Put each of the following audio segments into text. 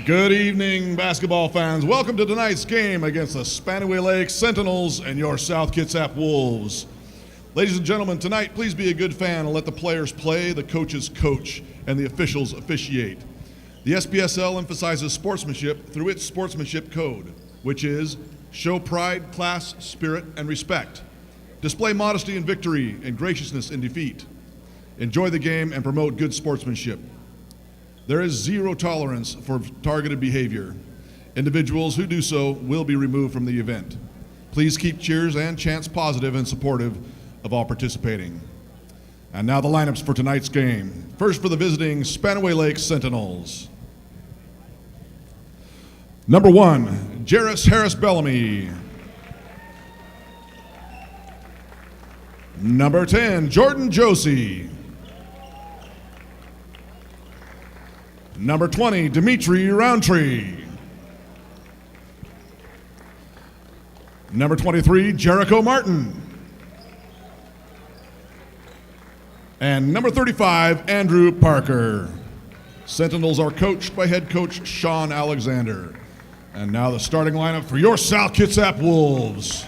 Good evening, basketball fans. Welcome to tonight's game against the Spanaway Lake Sentinels and your South Kitsap Wolves. Ladies and gentlemen, tonight please be a good fan and let the players play, the coaches coach, and the officials officiate. The SPSL emphasizes sportsmanship through its sportsmanship code, which is show pride, class, spirit, and respect. Display modesty in victory and graciousness in defeat. Enjoy the game and promote good sportsmanship. There is zero tolerance for targeted behavior. Individuals who do so will be removed from the event. Please keep cheers and chants positive and supportive of all participating. And now the lineups for tonight's game. First for the visiting Spanaway Lake Sentinels. Number 1, Jairus Harris Bellamy. Number 10, Jordan Josie. Number 20, Dimitri Roundtree. Number 23, Jericho Martin. And number 35, Andrew Parker. Sentinels are coached by head coach Sean Alexander. And now the starting lineup for your South Kitsap Wolves.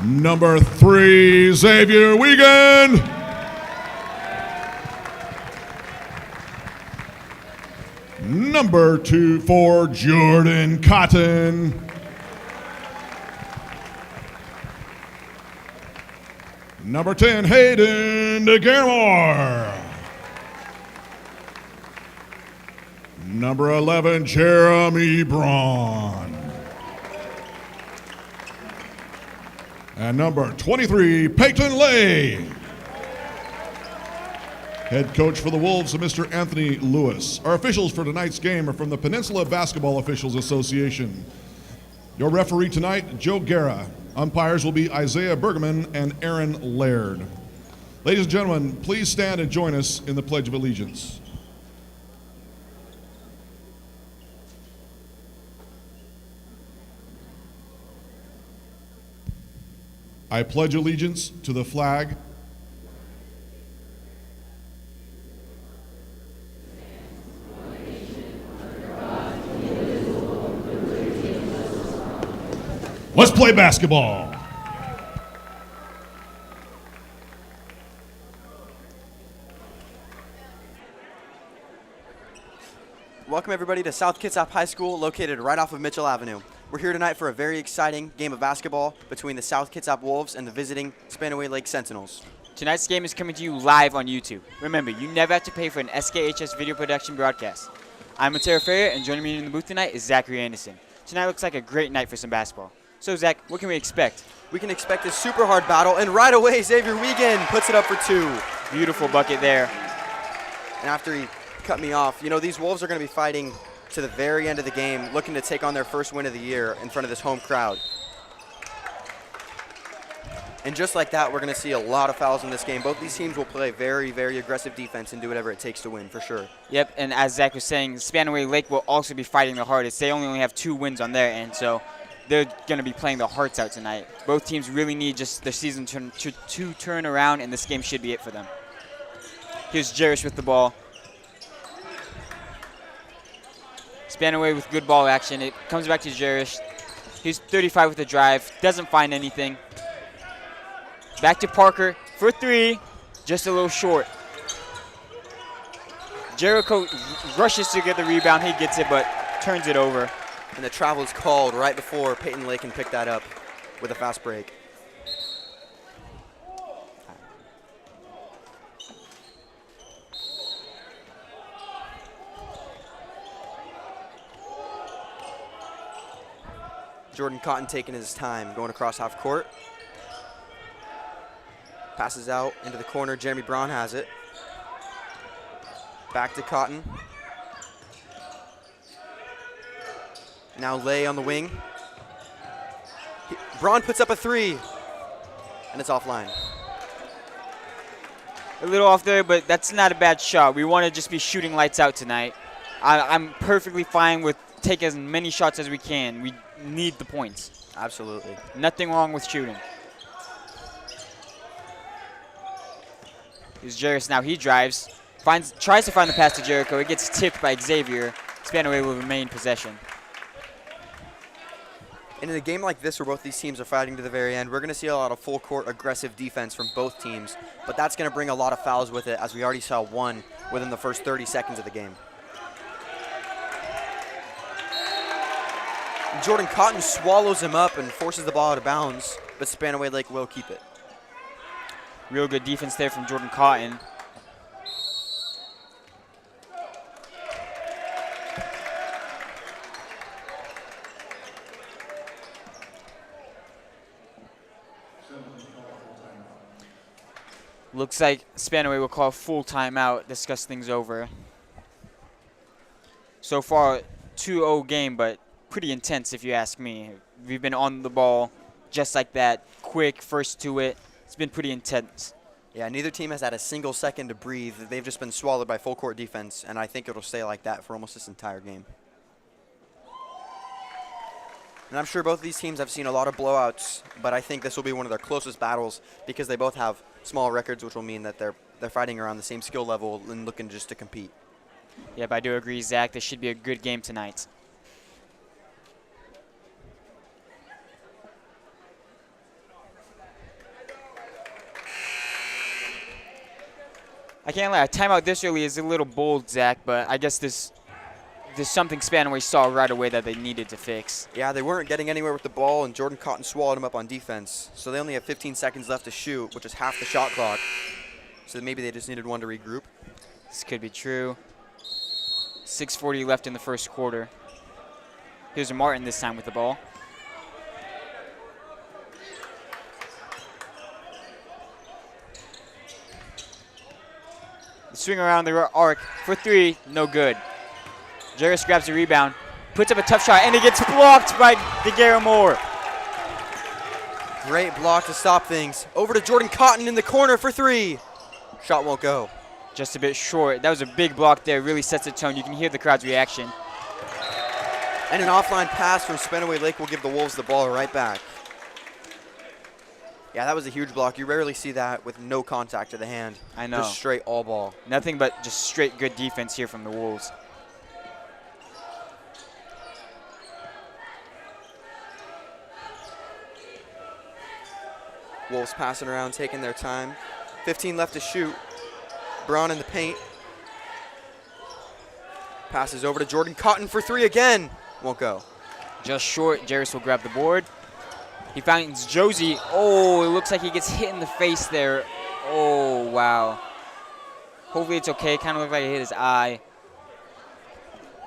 Number 3, Xavier Wiegand. Number 2, for Jordan Cotton. Number 10, Hayden DeGarmore. Number 11, Jeremy Braun. And number 23, Peyton Lay. Head coach for the Wolves, Mr. Anthony Lewis. Our officials for tonight's game are from the Peninsula Basketball Officials Association. Your referee tonight, Joe Guerra. Umpires will be Isaiah Bergman and Aaron Laird. Ladies and gentlemen, please stand and join us in the Pledge of Allegiance. I pledge allegiance to the flag Let's play basketball. Welcome everybody to South Kitsap High School, located right off of Mitchell Avenue. We're here tonight for a very exciting game of basketball between the South Kitsap Wolves and the visiting Spanaway Lake Sentinels. Tonight's game is coming to you live on YouTube. Remember, you never have to pay for an SKHS Video Production broadcast. I'm Matera Ferrier, and joining me in the booth tonight is Zachary Anderson. Tonight looks like a great night for some basketball. So, Zach, what can we expect? We can expect a super hard battle, and right away, Xavier Wiegand puts it up for 2. Beautiful bucket there. And after he cut me off, you know, these Wolves are going to be fighting to the very end of the game, looking to take on their first win of the year in front of this home crowd. And just like that, we're going to see a lot of fouls in this game. Both these teams will play very, very aggressive defense and do whatever it takes to win, for sure. Yep, and as Zach was saying, Spanaway Lake will also be fighting the hardest. They only have 2 wins on their end, so they're going to be playing their hearts out tonight. Both teams really need just their season to turn around, and this game should be it for them. Here's Jairus with the ball. Spanaway with good ball action. It comes back to Jairus. He's 35 with the drive. Doesn't find anything. Back to Parker for 3. Just a little short. Jericho rushes to get the rebound. He gets it, but turns it over. And the travel is called right before Peyton Lake can pick that up with a fast break. Jordan Cotton taking his time, going across half court. Passes out into the corner. Jeremy Braun has it. Back to Cotton. Now Lay on the wing. Braun puts up a 3, and it's offline. A little off there, but that's not a bad shot. We want to just be shooting lights out tonight. I'm perfectly fine with taking as many shots as we can. We need the points. Absolutely. Nothing wrong with shooting. Here's Jairus now. He drives. Tries to find the pass to Jericho. It gets tipped by Xavier. Spanaway will remain possession. And in a game like this where both these teams are fighting to the very end, we're going to see a lot of full court aggressive defense from both teams, but that's going to bring a lot of fouls with it, as we already saw one within the first 30 seconds of the game. Jordan Cotton swallows him up and forces the ball out of bounds, but Spanaway Lake will keep it. Real good defense there from Jordan Cotton. Looks like Spanaway will call a full timeout, discuss things over. So far, 2-0 game, but pretty intense if you ask me. We've been on the ball just like that, quick, first to it. It's been pretty intense. Yeah, neither team has had a single second to breathe. They've just been swallowed by full court defense, and I think it'll stay like that for almost this entire game. And I'm sure both of these teams have seen a lot of blowouts, but I think this will be one of their closest battles because they both have small records, which will mean that they're fighting around the same skill level and looking just to compete. Yep, I do agree, Zach. This should be a good game tonight. I can't lie, a timeout this early is a little bold, Zach, but I guess there's something Spanaway saw right away that they needed to fix. Yeah, they weren't getting anywhere with the ball, and Jordan Cotton swallowed him up on defense. So they only have 15 seconds left to shoot, which is half the shot clock. So maybe they just needed one to regroup. This could be true. 6:40 left in the first quarter. Here's Martin this time with the ball. Swing around the arc for three, no good. Jarvis grabs the rebound, puts up a tough shot, and it gets blocked by DeGarrett Moore. Great block to stop things. Over to Jordan Cotton in the corner for three. Shot won't go. Just a bit short. That was a big block there, really sets the tone. You can hear the crowd's reaction. And an offline pass from Spanaway Lake will give the Wolves the ball right back. Yeah, that was a huge block. You rarely see that with no contact to the hand. I know. Just straight all ball. Nothing but just straight good defense here from the Wolves. Wolves passing around, taking their time. 15 left to shoot. Braun in the paint. Passes over to Jordan Cotton for three again. Won't go. Just short. Jarvis will grab the board. He finds Josie. Oh, it looks like he gets hit in the face there. Oh, wow. Hopefully it's okay. Kind of looked like it hit his eye.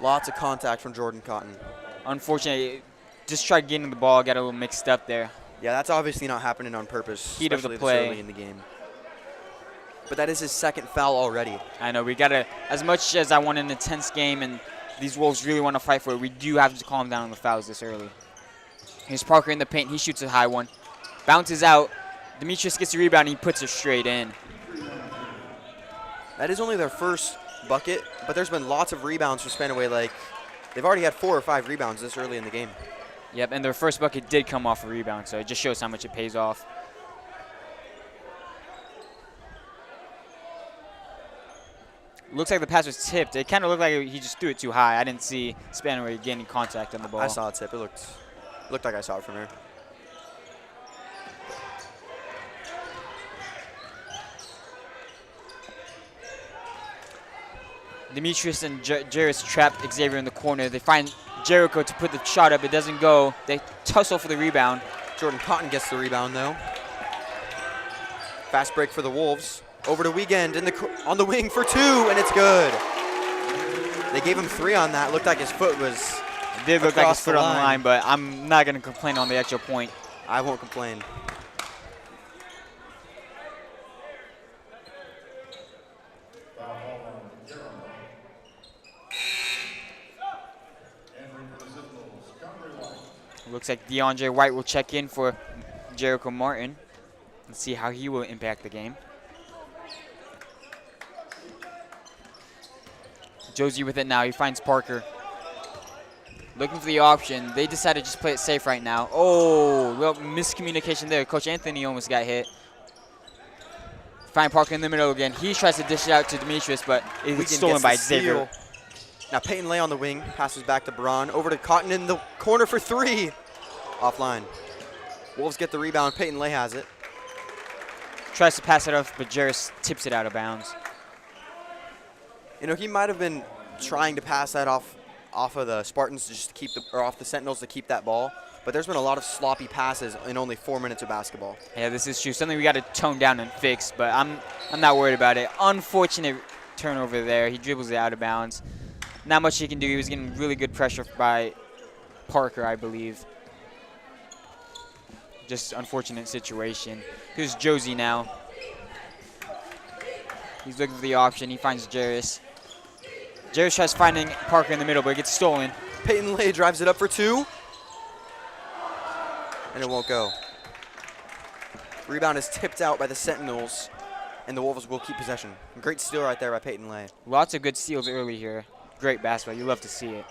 Lots of contact from Jordan Cotton. Unfortunately, just tried getting the ball, got a little mixed up there. Yeah, that's obviously not happening on purpose. Heat of the especially play. this early in the game. But that is his second foul already. I know. We got to, as much as I want an intense game and these Wolves really want to fight for it, we do have to calm down on the fouls this early. Here's Parker in the paint. He shoots a high one. Bounces out. Demetrius gets the rebound, and he puts it straight in. That is only their first bucket, but there's been lots of rebounds for Spanaway Lake. They've already had 4 or 5 rebounds this early in the game. Yep, and their first bucket did come off a rebound, so it just shows how much it pays off. Looks like the pass was tipped. It kind of looked like he just threw it too high. I didn't see Spanaway getting contact on the ball. I saw it tip. It looked like I saw it from here. Demetrius and Jarvis trapped Xavier in the corner. They find Jericho to put the shot up. It doesn't go. They tussle for the rebound. Jordan Cotton gets the rebound, though. Fast break for the Wolves. Over to Weekend on the wing for 2, and it's good. They gave him 3 on that. Looked like his foot was It did look like his across foot on the line, but I'm not going to complain on the extra point. I won't complain. Looks like DeAndre White will check in for Jericho Martin and see how he will impact the game. Josie with it now. He finds Parker. Looking for the option. They decided to just play it safe right now. Oh, well, miscommunication there. Coach Anthony almost got hit. Find Parker in the middle again. He tries to dish it out to Demetrius, but it's stolen by Xavier. Now Peyton Lay on the wing, passes back to Braun. Over to Cotton in the corner for 3. Offline. Wolves get the rebound. Peyton Lay has it. Tries to pass it off, but Jarris tips it out of bounds. You know, he might have been trying to pass that off of the Spartans to just keep or off the Sentinels to keep that ball. But there's been a lot of sloppy passes in only 4 minutes of basketball. Yeah, this is true. Something we got to tone down and fix, but I'm not worried about it. Unfortunate turnover there. He dribbles it out of bounds. Not much he can do. He was getting really good pressure by Parker, I believe. Just unfortunate situation. Here's Josie now. He's looking for the option. He finds Jarris. Jarris tries finding Parker in the middle, but it gets stolen. Peyton Lay drives it up for 2. And it won't go. Rebound is tipped out by the Sentinels, and the Wolves will keep possession. Great steal right there by Peyton Lay. Lots of good steals early here. Great basketball. You love to see it.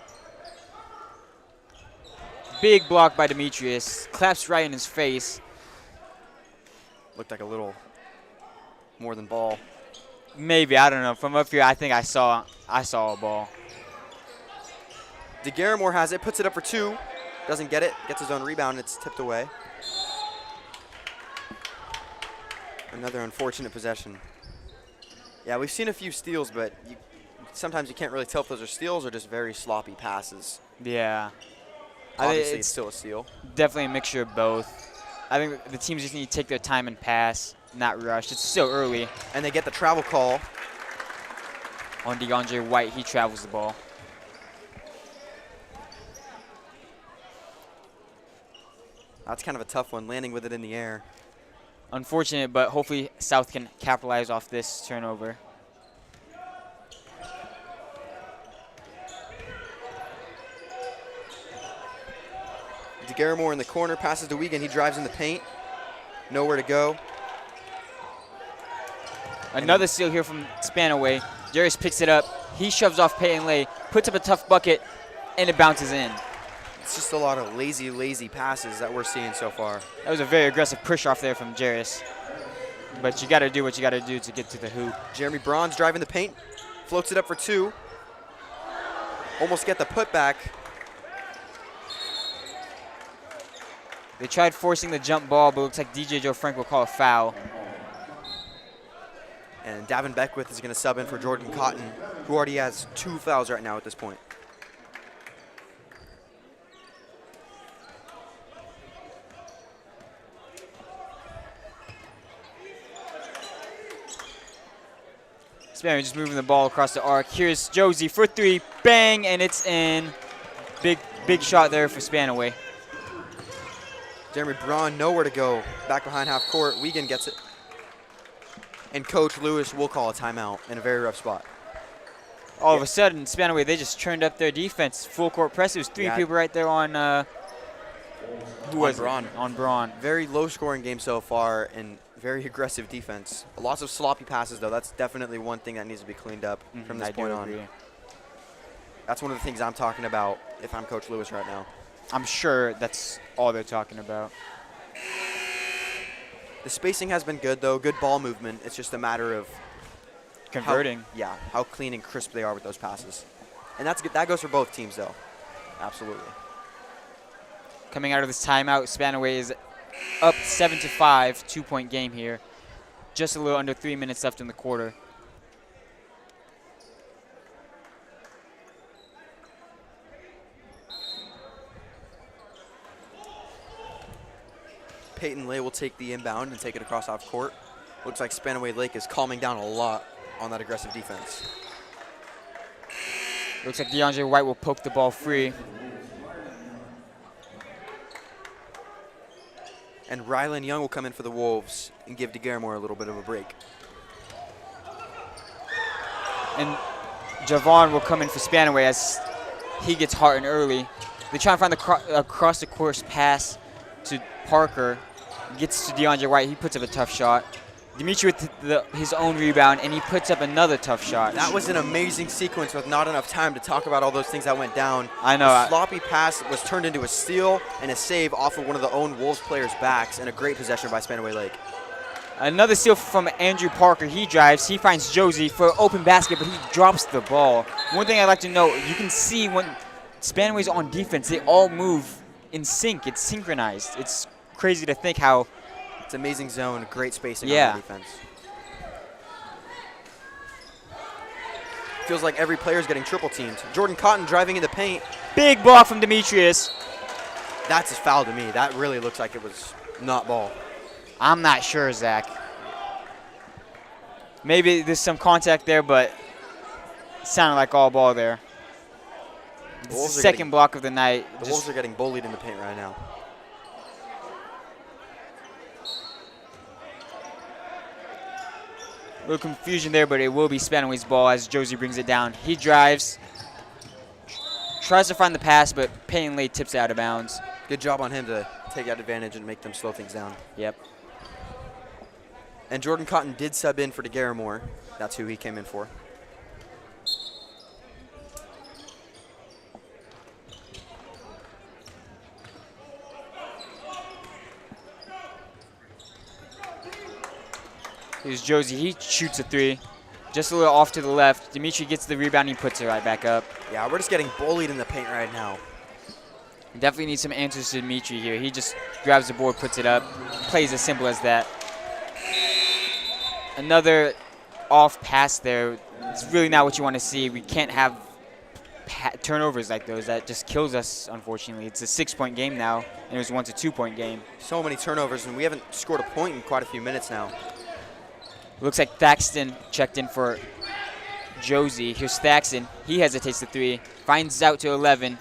Big block by Demetrius. Claps right in his face. Looked like a little more than ball. Maybe, I don't know. From up here, I think I saw a ball. DeGaramore has it, puts it up for 2. Doesn't get it, gets his own rebound, it's tipped away. Another unfortunate possession. Yeah, we've seen a few steals, but sometimes you can't really tell if those are steals or just very sloppy passes. Yeah. Obviously, it's still a steal. Definitely a mixture of both. I think the teams just need to take their time and pass, not rush. It's still early. And they get the travel call. On DeAndre White, he travels the ball. That's kind of a tough one, landing with it in the air. Unfortunate, but hopefully South can capitalize off this turnover. DeGaramore in the corner, passes to Wiegand. He drives in the paint. Nowhere to go. Another steal here from Spanaway. Jarris picks it up. He shoves off Peyton Lay, puts up a tough bucket, and it bounces in. It's just a lot of lazy passes that we're seeing so far. That was a very aggressive push off there from Jarris. But you got to do what you got to do to get to the hoop. Jeremy Braun's driving the paint, floats it up for 2. Almost get the putback. They tried forcing the jump ball, but it looks like DJ Joe Frank will call a foul. And Davin Beckwith is going to sub in for Jordan Cotton, who already has 2 fouls right now at this point. Spanaway just moving the ball across the arc. Here's Josie for 3, bang, and it's in. Big shot there for Spanaway. Jeremy Braun nowhere to go. Back behind half court. Wiegand gets it. And Coach Lewis will call a timeout in a very rough spot. All of a sudden, Spanaway, they just turned up their defense. Full court press. It was 3 people right there on who was Braun. On Braun. Very low scoring game so far and very aggressive defense. Lots of sloppy passes though. That's definitely one thing that needs to be cleaned up from this point on. That's one of the things I'm talking about if I'm Coach Lewis right now. I'm sure that's all they're talking about. The spacing has been good though, good ball movement. It's just a matter of converting. How clean and crisp they are with those passes. And that's good. That goes for both teams though. Absolutely. Coming out of this timeout, Spanaway is up 7-5, 2-point game here. Just a little under 3 minutes left in the quarter. Peyton Lay will take the inbound and take it across half court. Looks like Spanaway Lake is calming down a lot on that aggressive defense. Looks like DeAndre White will poke the ball free. And Rylan Young will come in for the Wolves and give DeGaramore a little bit of a break. And Javon will come in for Spanaway as he gets hard and early. They try and find the across the course pass to Parker. Gets to DeAndre White. He puts up a tough shot. Dimitri with his own rebound, and he puts up another tough shot. That was an amazing sequence with not enough time to talk about all those things that went down. I know. The sloppy pass was turned into a steal and a save off of one of the own Wolves players' backs, and a great possession by Spanaway Lake. Another steal from Andrew Parker. He drives. He finds Josie for an open basket, but he drops the ball. One thing I'd like to note, you can see when Spanaway's on defense, they all move in sync. It's synchronized. It's crazy to think how. It's amazing zone, great spacing on the defense. Feels like every player is getting triple teamed. Jordan Cotton driving in the paint. Big block from Demetrius. That's a foul to me. That really looks like it was not ball. I'm not sure, Zach. Maybe there's some contact there, but it sounded like all ball there. It's the second block of the night. The Wolves are getting bullied in the paint right now. A little confusion there, but it will be Spanaway's ball as Josie brings it down. He drives, tries to find the pass, but Payne Lay tips it out of bounds. Good job on him to take that advantage and make them slow things down. Yep. And Jordan Cotton did sub in for DeGarramore. That's who he came in for. Here's Josie. He shoots a three. Just a little off to the left. Dimitri gets the rebound. He puts it right back up. Yeah, we're just getting bullied in the paint right now. Definitely need some answers to Dimitri here. He just grabs the board, puts it up. Plays as simple as that. Another off pass there. It's really not what you want to see. We can't have turnovers like those. That just kills us, unfortunately. It's a 6-point game now, and it was once a 2-point game. So many turnovers, and we haven't scored a point in quite a few minutes now. Looks like Thaxton checked in for Josie. Here's Thaxton. He hesitates the three. Finds out to 11.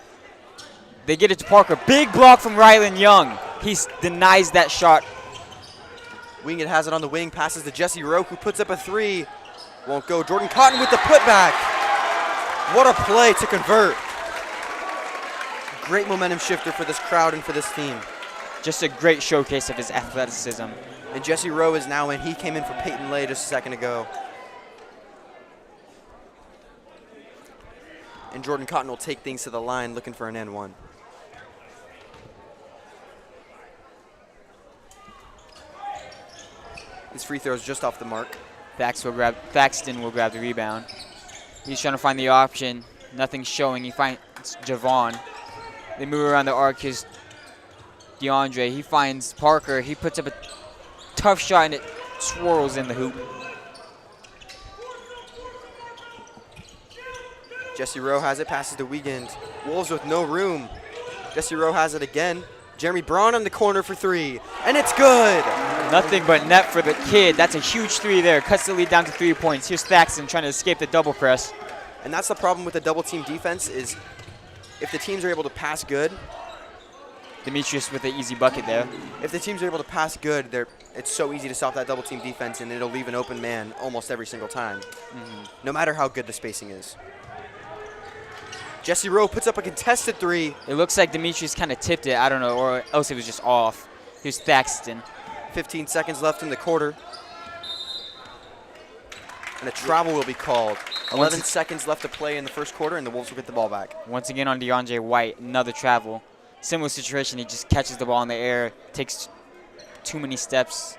They get it to Parker. Big block from Rylan Young. He denies that shot. Wingett has it on the wing. Passes to Jesse Rowe, who puts up a three. Won't go. Jordan Cotton with the putback. What a play to convert. Great momentum shifter for this crowd and for this team. Just a great showcase of his athleticism. And Jesse Rowe is now in. He came in for Peyton Lay just a second ago. And Jordan Cotton will take things to the line looking for an N1. His free throw is just off the mark. Thaxton will grab the rebound. He's trying to find the option. Nothing's showing. He finds Javon. They move around the arc. Here's DeAndre. He finds Parker. He puts up a tough shot, and it swirls in the hoop. Jesse Rowe has it. Passes to Wiegand. Wolves with no room. Jesse Rowe has it again. Jeremy Braun on the corner for three, and it's good. Nothing but net for the kid. That's a huge three there. Cuts the lead down to 3 points. Here's Thaxton trying to escape the double press. And that's the problem with the double team defense is if the teams are able to pass good. Demetrius with an easy bucket there. If the teams are able to pass good, it's so easy to stop that double team defense, and it'll leave an open man almost every single time, no matter how good the spacing is. Jesse Rowe puts up a contested three. It looks like Demetrius kind of tipped it. I don't know, or else it was just off. Here's Thaxton. 15 seconds left in the quarter. And a travel will be called. 11 seconds left to play in the first quarter, and the Wolves will get the ball back. Once again on DeAndre White, another travel. Similar situation, he just catches the ball in the air, takes too many steps.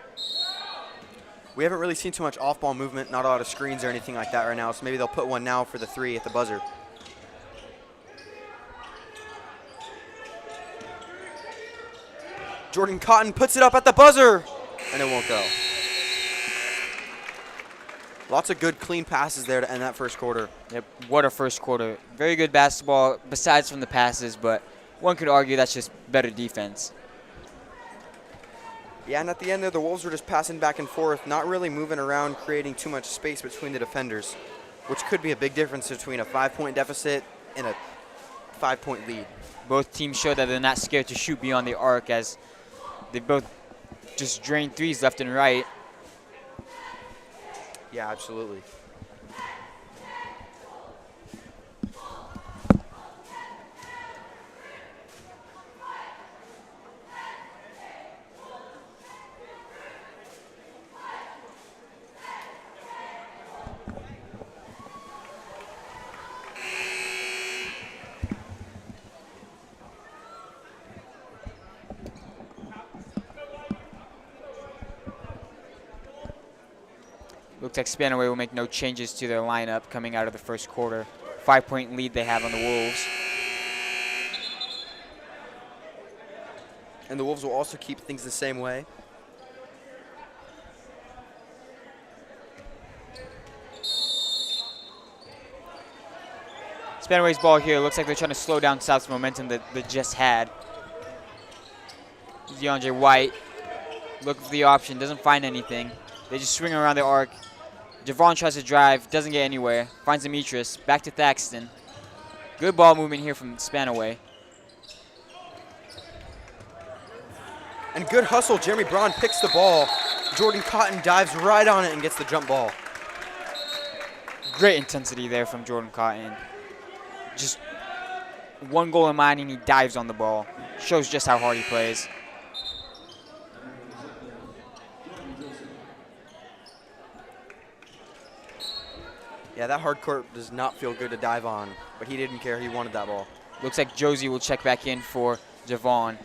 We haven't really seen too much off-ball movement, not a lot of screens or anything like that right now, so maybe they'll put one now for the three at the buzzer. Jordan Cotton puts it up at the buzzer, and it won't go. Lots of good, clean passes there to end that first quarter. Yep, what a first quarter. Very good basketball, besides from the passes, but one could argue that's just better defense. Yeah, and at the end there, the Wolves were just passing back and forth, not really moving around, creating too much space between the defenders, which could be a big difference between a 5-point deficit and a 5-point lead. Both teams show that they're not scared to shoot beyond the arc, as they both just drain threes left and right. Yeah, absolutely. Looks like Spanaway will make no changes to their lineup coming out of the first quarter. 5-point lead they have on the Wolves. And the Wolves will also keep things the same way. Spanaway's ball here. Looks like they're trying to slow down South's momentum that they just had. DeAndre White looking for the option, doesn't find anything. They just swing around the arc. Javon tries to drive, doesn't get anywhere. Finds Demetrius, back to Thaxton. Good ball movement here from Spanaway. And good hustle. Jeremy Braun picks the ball. Jordan Cotton dives right on it and gets the jump ball. Great intensity there from Jordan Cotton. Just one goal in mind and he dives on the ball. Shows just how hard he plays. Yeah, that hard court does not feel good to dive on, but he didn't care. He wanted that ball. Looks like Josie will check back in for Javon.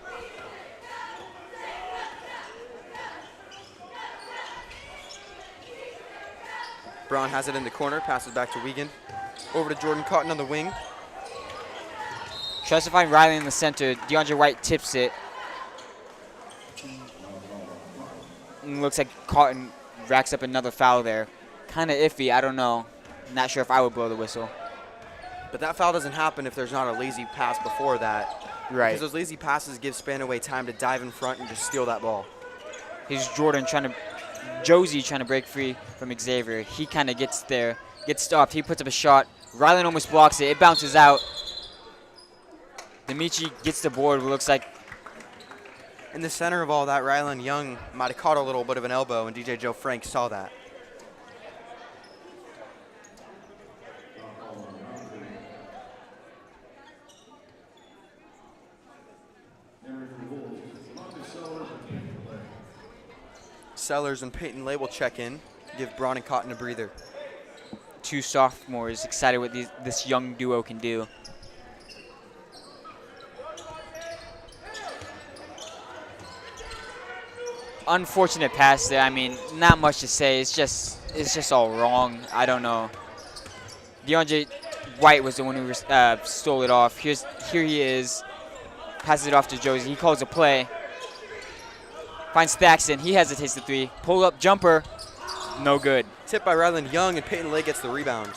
Braun has it in the corner, passes back to Wiegand. Over to Jordan Cotton on the wing. Tries to find Riley in the center. DeAndre White tips it. And looks like Cotton racks up another foul there. Kind of iffy, I don't know. Not sure if I would blow the whistle. But that foul doesn't happen if there's not a lazy pass before that. Right. Because those lazy passes give Spanaway time to dive in front and just steal that ball. Here's Jordan Josie trying to break free from Xavier. He kind of gets there, gets stopped. He puts up a shot. Rylan almost blocks it. It bounces out. Dimitri gets the board, it looks like. In the center of all that, Rylan Young might have caught a little bit of an elbow, and DJ Joe Frank saw that. Sellers and Peyton Lay will check in, give Braun and Cotton a breather. Two sophomores excited what this young duo can do. Unfortunate pass there. I mean, not much to say. It's just all wrong. I don't know. DeAndre White was the one who stole it off. Here he is. Passes it off to Josie. He calls a play. Finds Thaxton. He hesitates the three. Pull up jumper. No good. Tipped by Rylan Young, and Peyton Lay gets the rebound.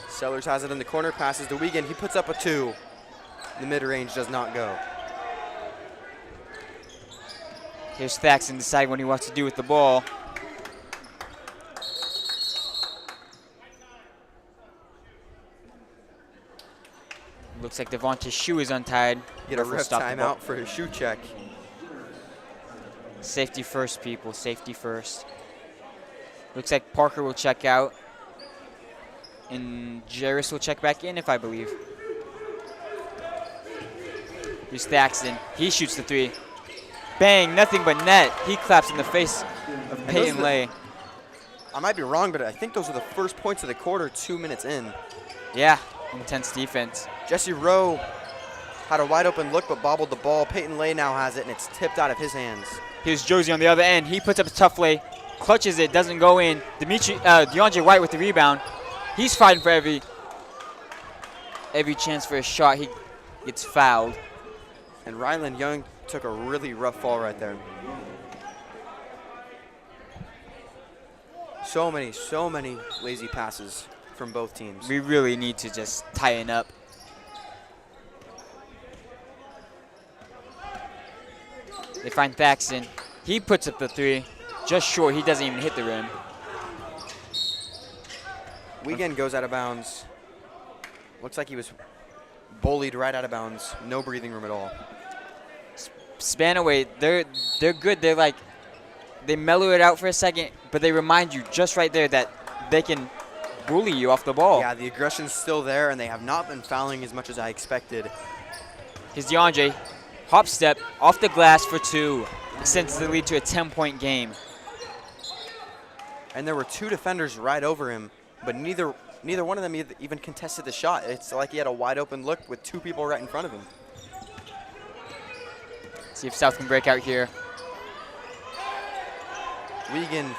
Sellers has it in the corner, passes to Wiegand. He puts up a two. The mid-range does not go. Here's Thaxton deciding what he wants to do with the ball. Looks like Devontae's shoe is untied. Get a ref timeout for his shoe check. Safety first, people. Safety first. Looks like Parker will check out. And Jarris will check back in, if I believe. Here's Thaxton. He shoots the three. Bang, nothing but net. He claps in the face of Peyton Lay. I might be wrong, but I think those are the first points of the quarter, 2 minutes in. Yeah, intense defense. Jesse Rowe had a wide open look but bobbled the ball. Peyton Lay now has it, and it's tipped out of his hands. Here's Josie on the other end. He puts up a tough lay, clutches it, doesn't go in. DeAndre White with the rebound. He's fighting for every chance for a shot. He gets fouled. And Rylan Young took a really rough fall right there. So many lazy passes from both teams. We really need to just tighten up. They find Thaxton. He puts up the three. Just short. He doesn't even hit the rim. Wiegand goes out of bounds. Looks like he was bullied right out of bounds. No breathing room at all. Spanaway, they're good. They mellow it out for a second, but they remind you just right there that they can bully you off the ball. Yeah, the aggression's still there, and they have not been fouling as much as I expected. Here's DeAndre. Hop step off the glass for two. Extends the lead to a 10-point game. And there were two defenders right over him, but neither one of them even contested the shot. It's like he had a wide open look with two people right in front of him. See if South can break out here. Wiegand,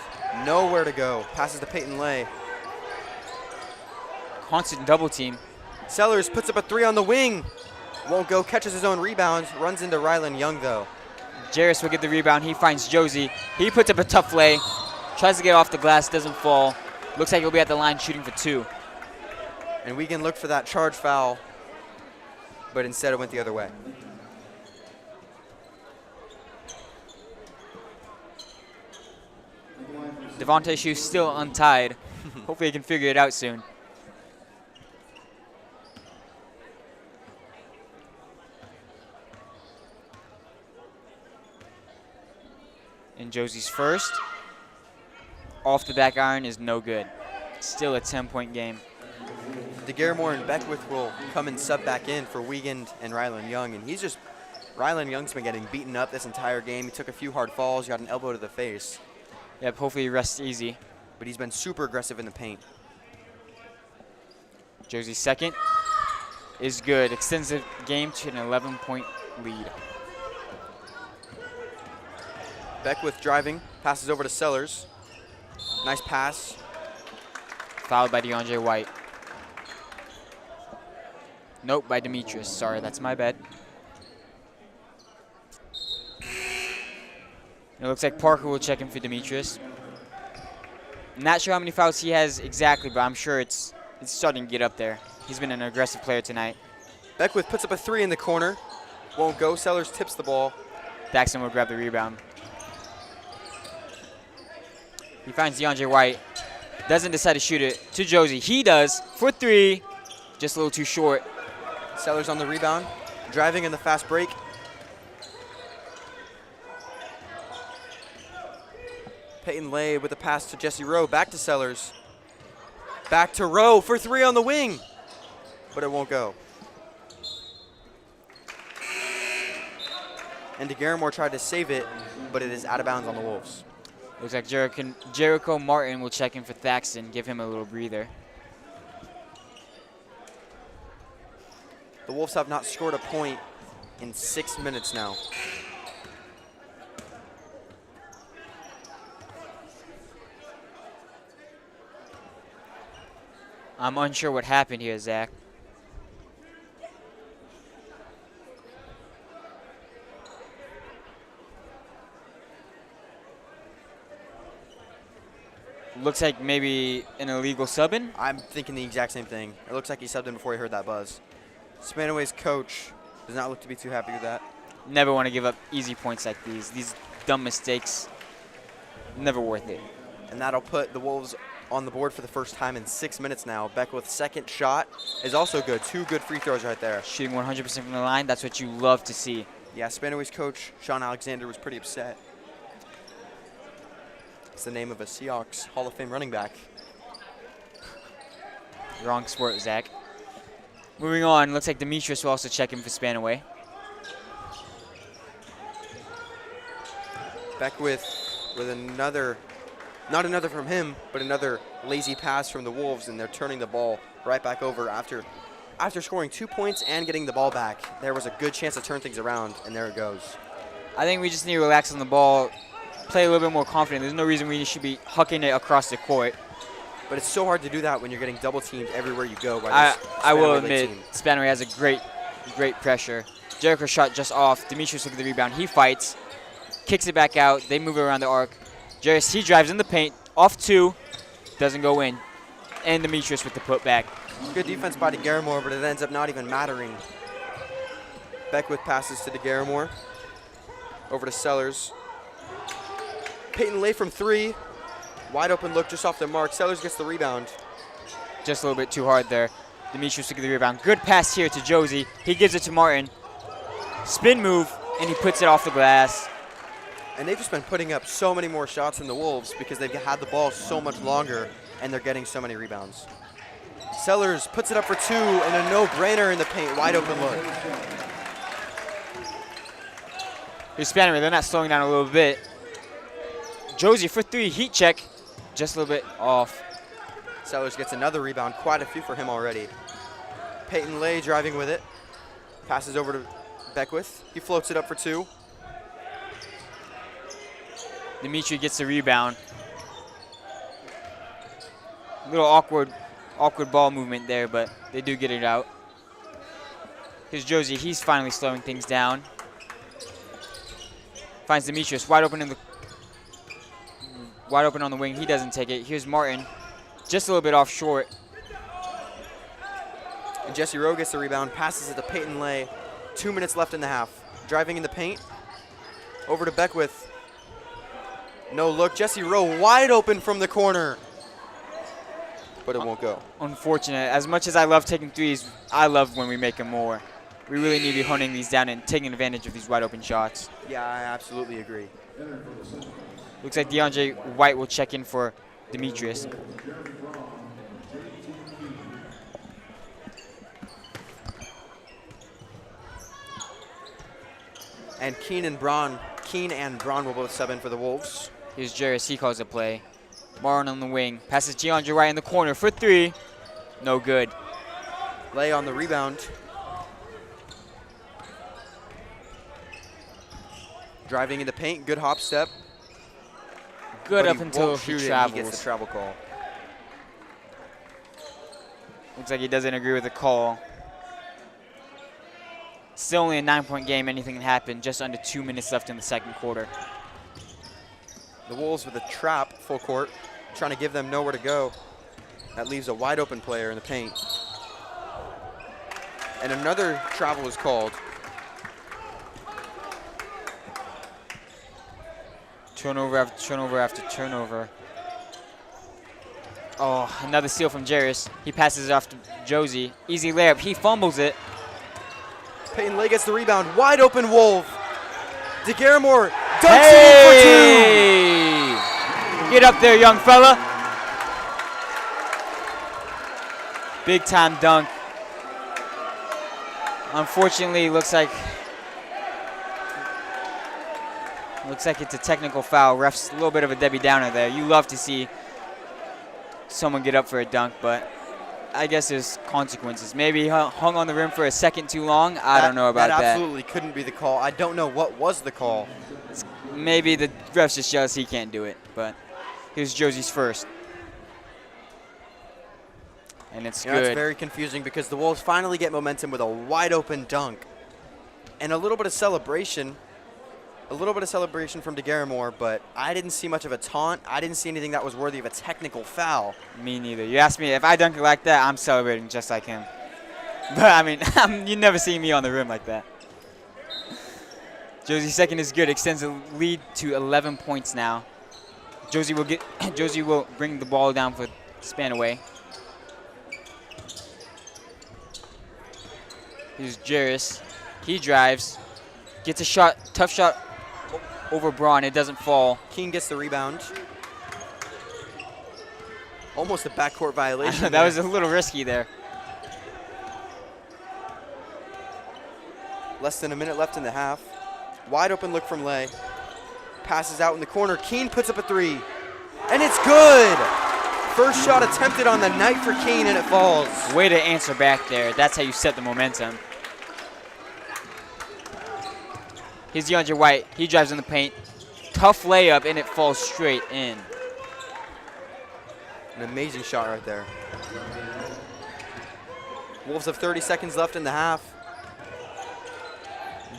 nowhere to go. Passes to Peyton Lay. Constant double team. Sellers puts up a 3 on the wing. Won't go, catches his own rebound. Runs into Rylan Young, though. Jairus will get the rebound. He finds Josie. He puts up a tough lay. Tries to get off the glass, doesn't fall. Looks like he'll be at the line shooting for 2. And Wiegand looked for that charge foul, but instead it went the other way. Devontae Shue still untied. Hopefully he can figure it out soon. And Josie's first. Off the back iron is no good. Still a 10-point game. DeGarmore and Beckwith will come and sub back in for Wiegand and Rylan Young, and Rylan Young's been getting beaten up this entire game. He took a few hard falls, got an elbow to the face. Yep, hopefully he rests easy. But he's been super aggressive in the paint. Josie's second is good. Extends the game to an 11-point lead. Beckwith driving, passes over to Sellers. Nice pass. Fouled by DeAndre White. Nope, by Demetrius. Sorry, that's my bad. It looks like Parker will check in for Demetrius. Not sure how many fouls he has exactly, but I'm sure it's starting to get up there. He's been an aggressive player tonight. Beckwith puts up a 3 in the corner. Won't go. Sellers tips the ball. Daxton will grab the rebound. He finds DeAndre White. Doesn't decide to shoot it to Josie. He does for 3. Just a little too short. Sellers on the rebound. Driving in the fast break. Peyton Lay with a pass to Jesse Rowe. Back to Sellers. Back to Rowe for 3 on the wing. But it won't go. And DeGarmore tried to save it, but it is out of bounds on the Wolves. Looks like Jericho Martin will check in for Thaxton, give him a little breather. The Wolves have not scored a point in 6 minutes now. I'm unsure what happened here, Zach. Looks like maybe an illegal sub-in. I'm thinking the exact same thing. It looks like he subbed in before he heard that buzz. Spanaway's coach does not look to be too happy with that. Never want to give up easy points like these. These dumb mistakes, never worth it. And that'll put the Wolves on the board for the first time in 6 minutes now. Beckwith's second shot is also good. 2 good free throws right there. Shooting 100% from the line, that's what you love to see. Yeah, Spanaway's coach, Sean Alexander, was pretty upset. It's the name of a Seahawks Hall of Fame running back. Wrong sport, Zach. Moving on, looks like Demetrius will also check in for Spanaway. Beckwith with another, not another from him, but another lazy pass from the Wolves, and they're turning the ball right back over after scoring 2 points and getting the ball back. There was a good chance to turn things around, and there it goes. I think we just need to relax on the ball, play a little bit more confident. There's no reason we should be hucking it across the court. But it's so hard to do that when you're getting double teamed everywhere you go. By this I will Spanaway Lake admit, team. Spanaway has a great pressure. Jericho shot just off. Demetrius look at the rebound. He fights, kicks it back out. They move it around the arc. Jairus, he drives in the paint, off 2, doesn't go in. And Demetrius with the putback. Good defense by DeGarmore, but it ends up not even mattering. Beckwith passes to DeGarmore. Over to Sellers. Peyton Lay from 3. Wide open look just off the mark. Sellers gets the rebound. Just a little bit too hard there. Demetrius took the rebound. Good pass here to Josie. He gives it to Martin. Spin move, and he puts it off the glass. And they've just been putting up so many more shots than the Wolves because they've had the ball so much longer and they're getting so many rebounds. Sellers puts it up for 2 and a no-brainer in the paint. Wide open look. Here's Spanaway. They're not slowing down a little bit. Josie for 3. Heat check. Just a little bit off. Sellers gets another rebound. Quite a few for him already. Peyton Lay driving with it. Passes over to Beckwith. He floats it up for 2. Dimitri gets the rebound. A little awkward ball movement there, but they do get it out. Here's Josie. He's finally slowing things down. Finds Demetrius wide open on the wing. He doesn't take it. Here's Martin, just a little bit off short. And Jesse Rowe gets the rebound, passes it to Peyton Lay. 2 minutes left in the half. Driving in the paint. Over to Beckwith. No look. Jesse Rowe wide open from the corner. But it won't go. Unfortunate. As much as I love taking threes, I love when we make them more. We really need to be hunting these down and taking advantage of these wide open shots. Yeah, I absolutely agree. Looks like DeAndre White will check in for Demetrius. And Keane and Braun will both sub in for the Wolves. Here's Jarris. He calls a play. Martin on the wing. Passes DeAndre White in the corner for three. No good. Lay on the rebound. Driving in the paint. Good hop step. Good But up until he He travels. gets the travel call. Looks like he doesn't agree with the call. Still only a 9-point game. Anything can happen. Just under 2 minutes left in the second quarter. The Wolves with a trap full court, trying to give them nowhere to go. That leaves a wide open player in the paint. And another travel is called. Turnover after turnover after turnover. Oh, another steal from Jarris. He passes it off to Josie. Easy layup. He fumbles it. Peyton Lay gets the rebound. Wide open Wolf. DeGaramore dunks it in for two. Get up there, young fella. Big time dunk. Unfortunately, looks like it's a technical foul. Ref's a little bit of a Debbie Downer there. You love to see someone get up for a dunk, but I guess there's consequences. Maybe he hung on the rim for a second too long. I don't know about that. That absolutely couldn't be the call. I don't know what was the call. Maybe the ref's just jealous he can't do it, but here's Josie's first. And it's good. It's very confusing because the Wolves finally get momentum with a wide open dunk. And a little bit of celebration. A little bit of celebration from DeGaramore, but I didn't see much of a taunt. I didn't see anything that was worthy of a technical foul. Me neither. You ask me, if I dunk it like that, I'm celebrating just like him. But, I mean, you never see me on the rim like that. Josie's second is good. Extends the lead to 11 points now. Josie will bring the ball down for Spanaway. Here's Jarris. He drives. Gets a shot. Tough shot over Braun. It doesn't fall. Keane gets the rebound. Almost a backcourt violation. That was a little risky there. Less than a minute left in the half. Wide open look from Lay. Passes out in the corner. Keane puts up a three. And it's good! First shot attempted on the night for Keane, and it falls. Way to answer back there. That's how you set the momentum. Here's DeAndre White. He drives in the paint. Tough layup, and it falls straight in. An amazing shot right there. Wolves have 30 seconds left in the half.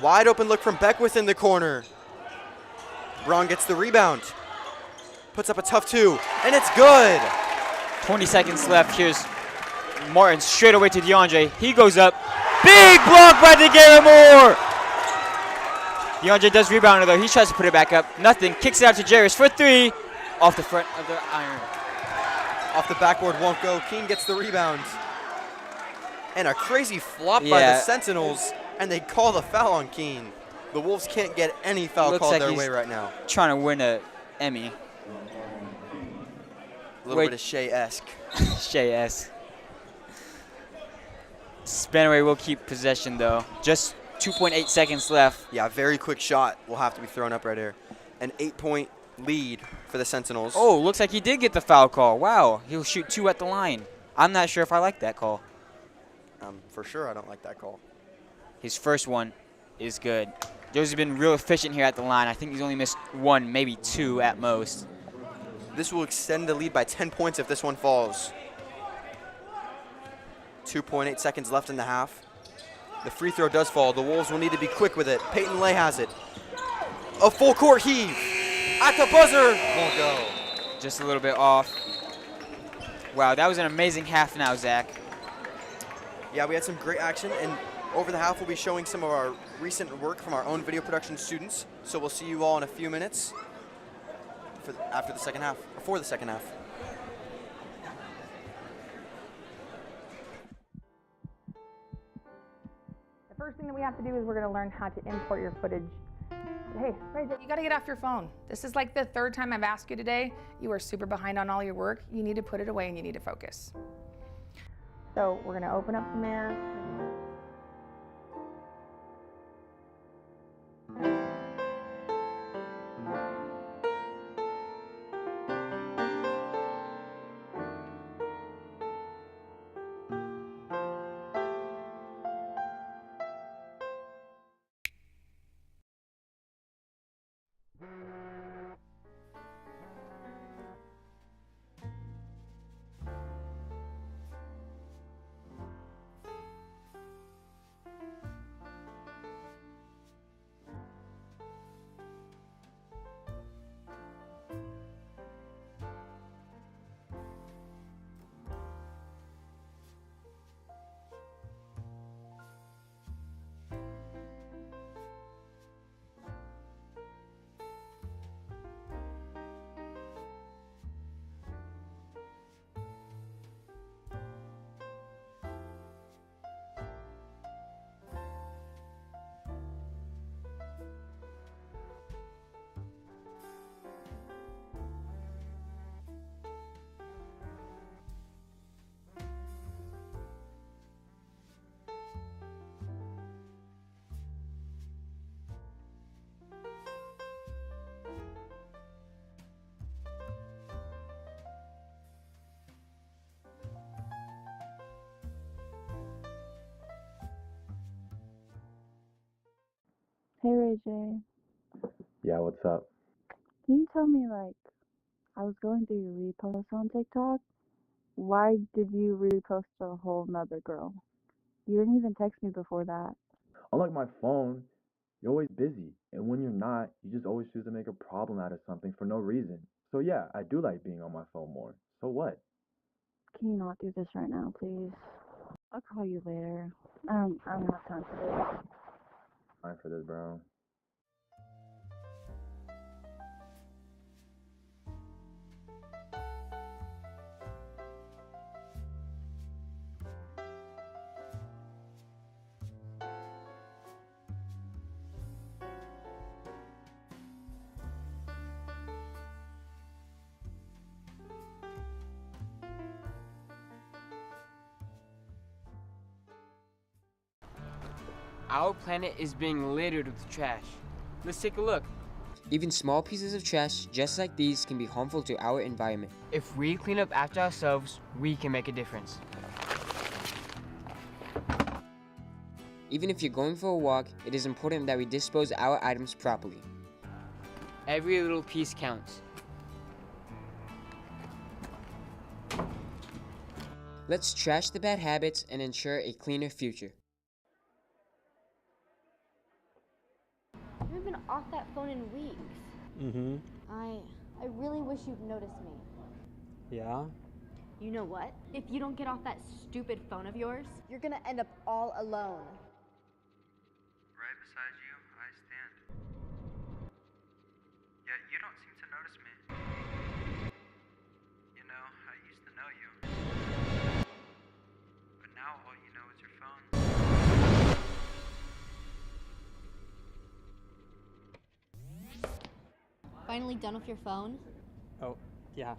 Wide open look from Beckwith in the corner. Braun gets the rebound. Puts up a tough two, and it's good. 20 seconds left. Here's Martin straight away to DeAndre. He goes up. Big block by DeGaramore. DeAndre does rebound though. He tries to put it back up. Nothing. Kicks it out to Jarris for three. Off the front of the iron. Off the backboard, won't go. Keane gets the rebound. And a crazy flop by the Sentinels, and they call the foul on Keane. The Wolves can't get any foul called their way right now. Trying to win a Emmy. A little bit of Shea-esque. Shea-esque. Spanaway will keep possession though. Just 2.8 seconds left. Yeah, very quick shot will have to be thrown up right here. An 8-point lead for the Sentinels. Oh, looks like he did get the foul call. Wow, he'll shoot two at the line. I'm not sure if I like that call. For sure I don't like that call. His first one is good. Josie's been real efficient here at the line. I think he's only missed 1, maybe 2 at most. This will extend the lead by 10 points if this one falls. 2.8 seconds left in the half. The free throw does fall. The Wolves will need to be quick with it. Peyton Lay has it. A full court heave. At the buzzer. Won't go. Just a little bit off. Wow, that was an amazing half now, Zach. Yeah, we had some great action, and over the half we'll be showing some of our recent work from our own video production students. So we'll see you all in a few minutes after the second half, or for the second half. The first thing that we have to do is we're going to learn how to import your footage. Hey, you got to get off your phone. This is like the 3rd time I've asked you today. You are super behind on all your work. You need to put it away and you need to focus. So we're going to open up Premiere. Hey Ray J, Yeah, what's up? can you tell me, like, I was going through your reposts on TikTok. Why did you repost a whole nother girl? You didn't even text me before that. Unlike my phone, you're always busy. And when you're not, you just always choose to make a problem out of something for no reason. So yeah, I do like being on my phone more. So what? Can you not do this right now, please? I'll call you later. I don't have time for this. Time for this, bro. Our planet is being littered with trash. Let's take a look. Even small pieces of trash just like these can be harmful to our environment. If we clean up after ourselves, we can make a difference. Even if you're going for a walk, it is important that we dispose our items properly. Every little piece counts. Let's trash the bad habits and ensure a cleaner future. I haven't been off that phone in weeks. Mm-hmm. I really wish you'd notice me. Yeah? You know what? If you don't get off that stupid phone of yours, you're gonna end up all alone. Right beside you, I stand. Yet you don't seem to notice me. You know, I used to know you. But now all you know is your phone. Finally done with your phone? Oh, yeah.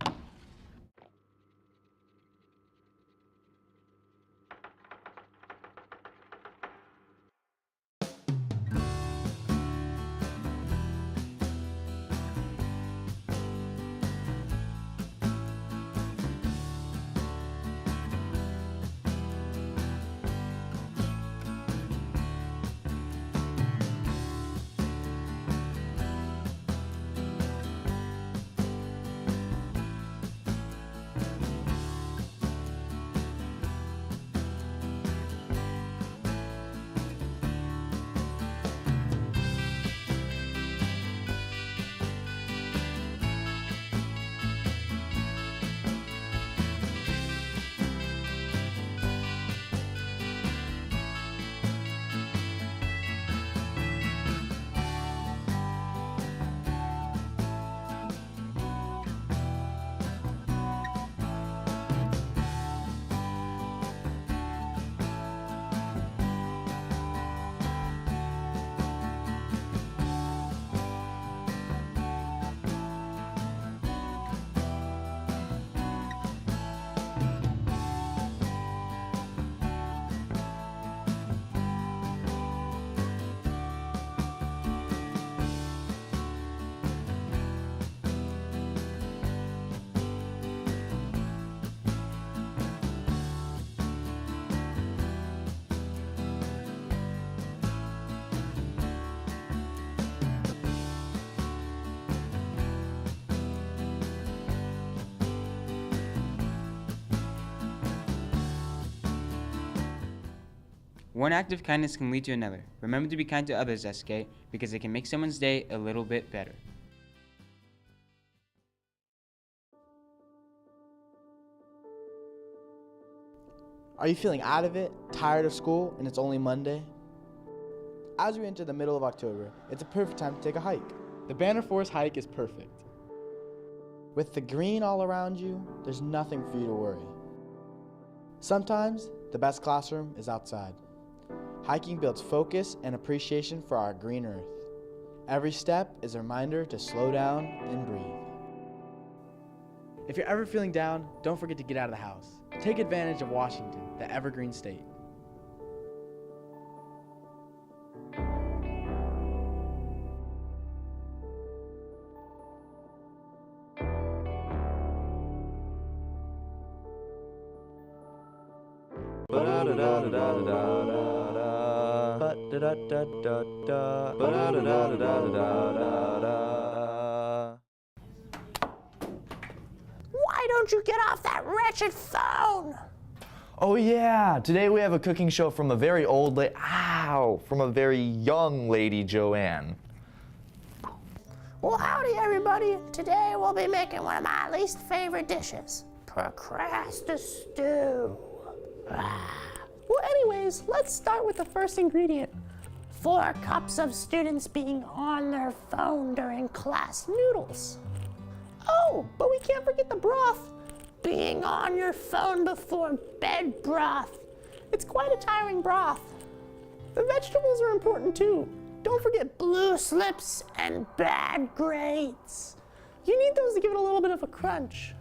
One act of kindness can lead to another. Remember to be kind to others, SK, because it can make someone's day a little bit better. Are you feeling out of it, tired of school, and it's only Monday? As we enter the middle of October, it's a perfect time to take a hike. The Banner Forest hike is perfect. With the green all around you, there's nothing for you to worry. Sometimes, the best classroom is outside. Hiking builds focus and appreciation for our green earth. Every step is a reminder to slow down and breathe. If you're ever feeling down, don't forget to get out of the house. Take advantage of Washington, the evergreen state. Why don't you get off that wretched phone? Oh yeah, today we have a cooking show from a very old from a very young lady, Joanne. Well, howdy everybody. Today we'll be making one of my least favorite dishes, procrastina stew. Well, anyways, let's start with the first ingredient. 4 cups of students being on their phone during class noodles. Oh, but we can't forget the broth. Being on your phone before bed broth. It's quite a tiring broth. The vegetables are important too. Don't forget blue slips and bad grades. You need those to give it a little bit of a crunch.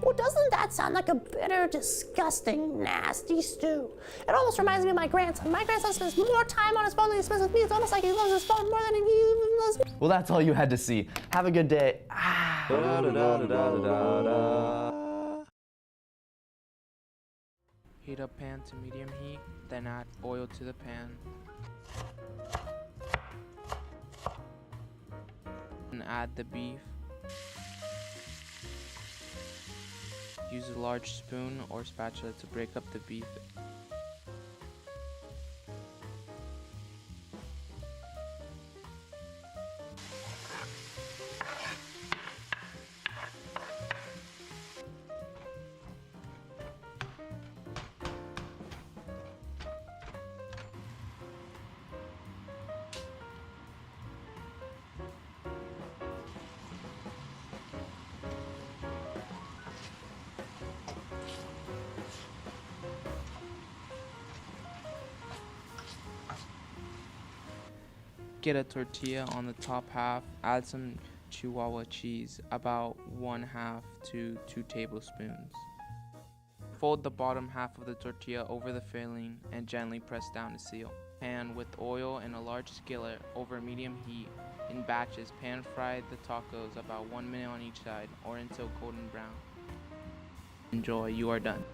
Well, doesn't that sound like a bitter, disgusting, nasty stew? It almost reminds me of my grandson. My grandson spends more time on his phone than he spends with me. It's almost like he loves his phone more than he loves me. Well, that's all you had to see. Have a good day. Heat up pan to medium heat, then add oil to the pan. And add the beef. Use a large spoon or spatula to break up the beef. Get a tortilla on the top half, add some Chihuahua cheese, about 1/2 to 2 tablespoons. Fold the bottom half of the tortilla over the filling and gently press down to seal. Pan with oil and a large skillet over medium heat in batches. Pan fry the tacos about 1 minute on each side or until golden brown. Enjoy, you are done.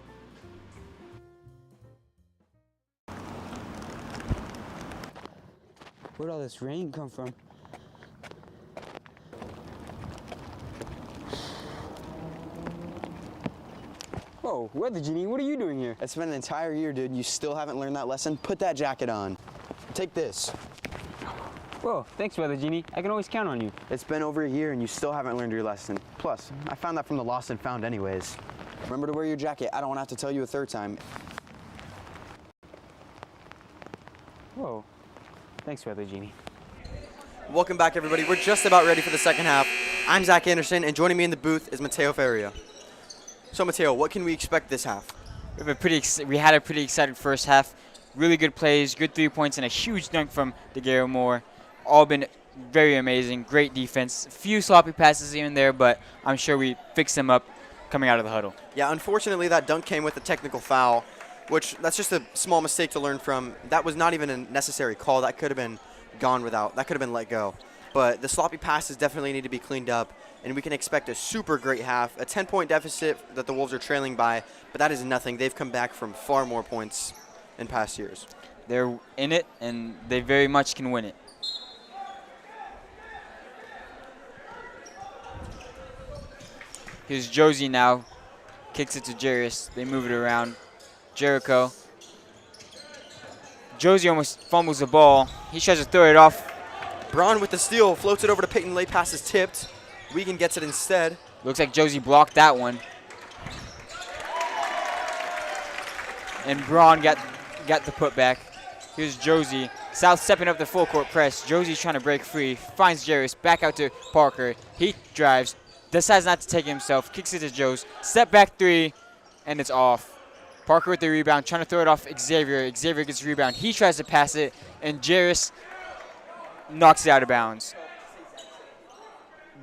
Where'd all this rain come from? Whoa, Weather Genie, what are you doing here? It's been an entire year, dude. You still haven't learned that lesson? Put that jacket on. Take this. Whoa, thanks, Weather Genie. I can always count on you. It's been over a year and you still haven't learned your lesson. Plus, I found that from the Lost and Found anyways. Remember to wear your jacket. I don't want to have to tell you a third time. Whoa. Thanks, Weather Genie. Welcome back, everybody. We're just about ready for the second half. I'm Zach Anderson, and joining me in the booth is Mateo Ferreira. So, Mateo, what can we expect this half? We had a pretty exciting first half. Really good plays, good 3 points, and a huge dunk from DeGarro Moore. All been very amazing. Great defense. A few sloppy passes here and there, but I'm sure we fixed them up coming out of the huddle. Yeah, unfortunately, that dunk came with a technical foul, which that's just a small mistake to learn from. That was not even a necessary call. That could have been gone without. That could have been let go. But the sloppy passes definitely need to be cleaned up, and we can expect a super great half. A 10-point deficit that the Wolves are trailing by, but that is nothing. They've come back from far more points in past years. They're in it, and they very much can win it. Here's Josie now. Kicks it to Jarius. They move it around. Jericho Josie almost fumbles the ball. He tries to throw it off. Braun with the steal, floats it over to Peyton Lay, pass is tipped. Wiegand gets it instead. Looks like Josie blocked that one. And Braun got the putback. Here's Josie. South stepping up the full court press. Josie's trying to break free. Finds Jarris. Back out to Parker. He drives. Decides not to take it himself. Kicks it to Joes. Step back three. And it's off. Parker with the rebound. Trying to throw it off Xavier. Xavier gets the rebound. He tries to pass it. And Jarris knocks it out of bounds.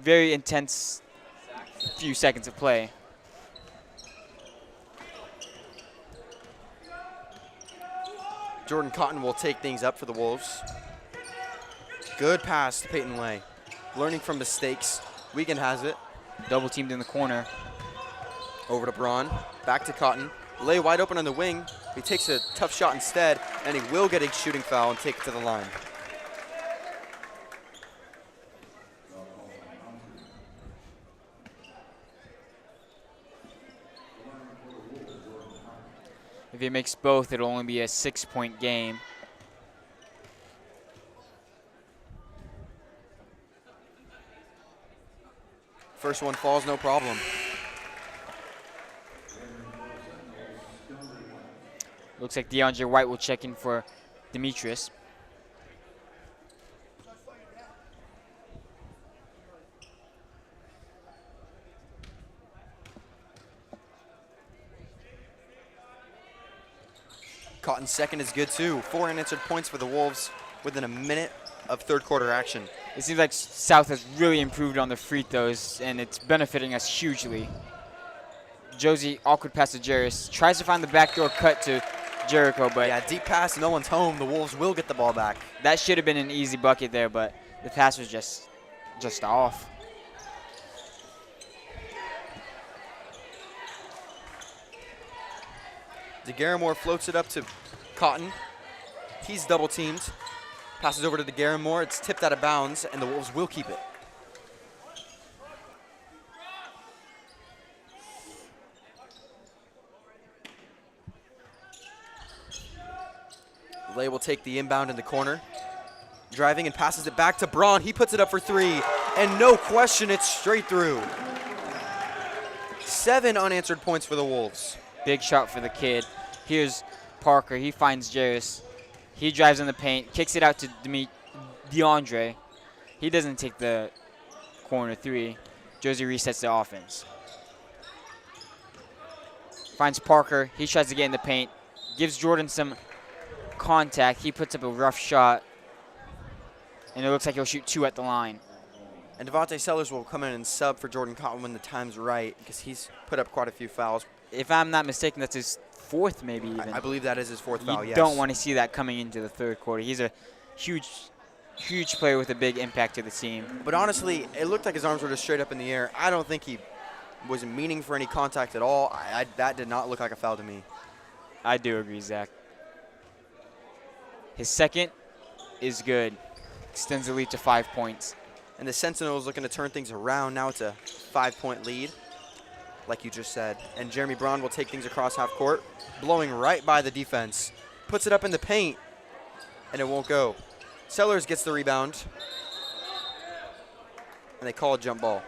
Very intense few seconds of play. Jordan Cotton will take things up for the Wolves. Good pass to Peyton Lay. Learning from mistakes. Wiegand has it. Double teamed in the corner. Over to Braun. Back to Cotton. Lay wide open on the wing. He takes a tough shot instead, and he will get a shooting foul and take it to the line. If he makes both, it'll only be a 6-point game. First one falls, no problem. Looks like DeAndre White will check in for Demetrius. Cotton's second is good too. 4 unanswered points for the Wolves within a minute of third quarter action. It seems like South has really improved on the free throws, and it's benefiting us hugely. Josie, awkward pass to Jarris. Tries to find the backdoor cut to Jericho, but yeah, deep pass, no one's home. The Wolves will get the ball back. That should have been an easy bucket there, but the pass was just off. DeGaramore floats it up to Cotton. He's double teamed. Passes over to DeGaramore. It's tipped out of bounds, and the Wolves will keep it. Lay will take the inbound in the corner. Driving and passes it back to Braun. He puts it up for three, and no question, it's straight through. 7 unanswered points for the Wolves. Big shot for the kid. Here's Parker. He finds Jarris. He drives in the paint, kicks it out to DeAndre. He doesn't take the corner three. Josie resets the offense. Finds Parker. He tries to get in the paint. Gives Jordan some contact. He puts up a rough shot. And it looks like he'll shoot 2 at the line. And Devontae Sellers will come in and sub for Jordan Cotton when the time's right, because he's put up quite a few fouls. If I'm not mistaken, that's his 4th maybe even. I believe that is his 4th foul, yes. You don't want to see that coming into the third quarter. He's a huge player with a big impact to the team. But honestly, it looked like his arms were just straight up in the air. I don't think he was meaning for any contact at all. That did not look like a foul to me. I do agree, Zach. His second is good. Extends the lead to 5 points. And the Sentinels looking to turn things around. Now it's a 5-point lead, like you just said. And Jeremy Braun will take things across half court, blowing right by the defense. Puts it up in the paint, and it won't go. Sellers gets the rebound, and they call a jump ball.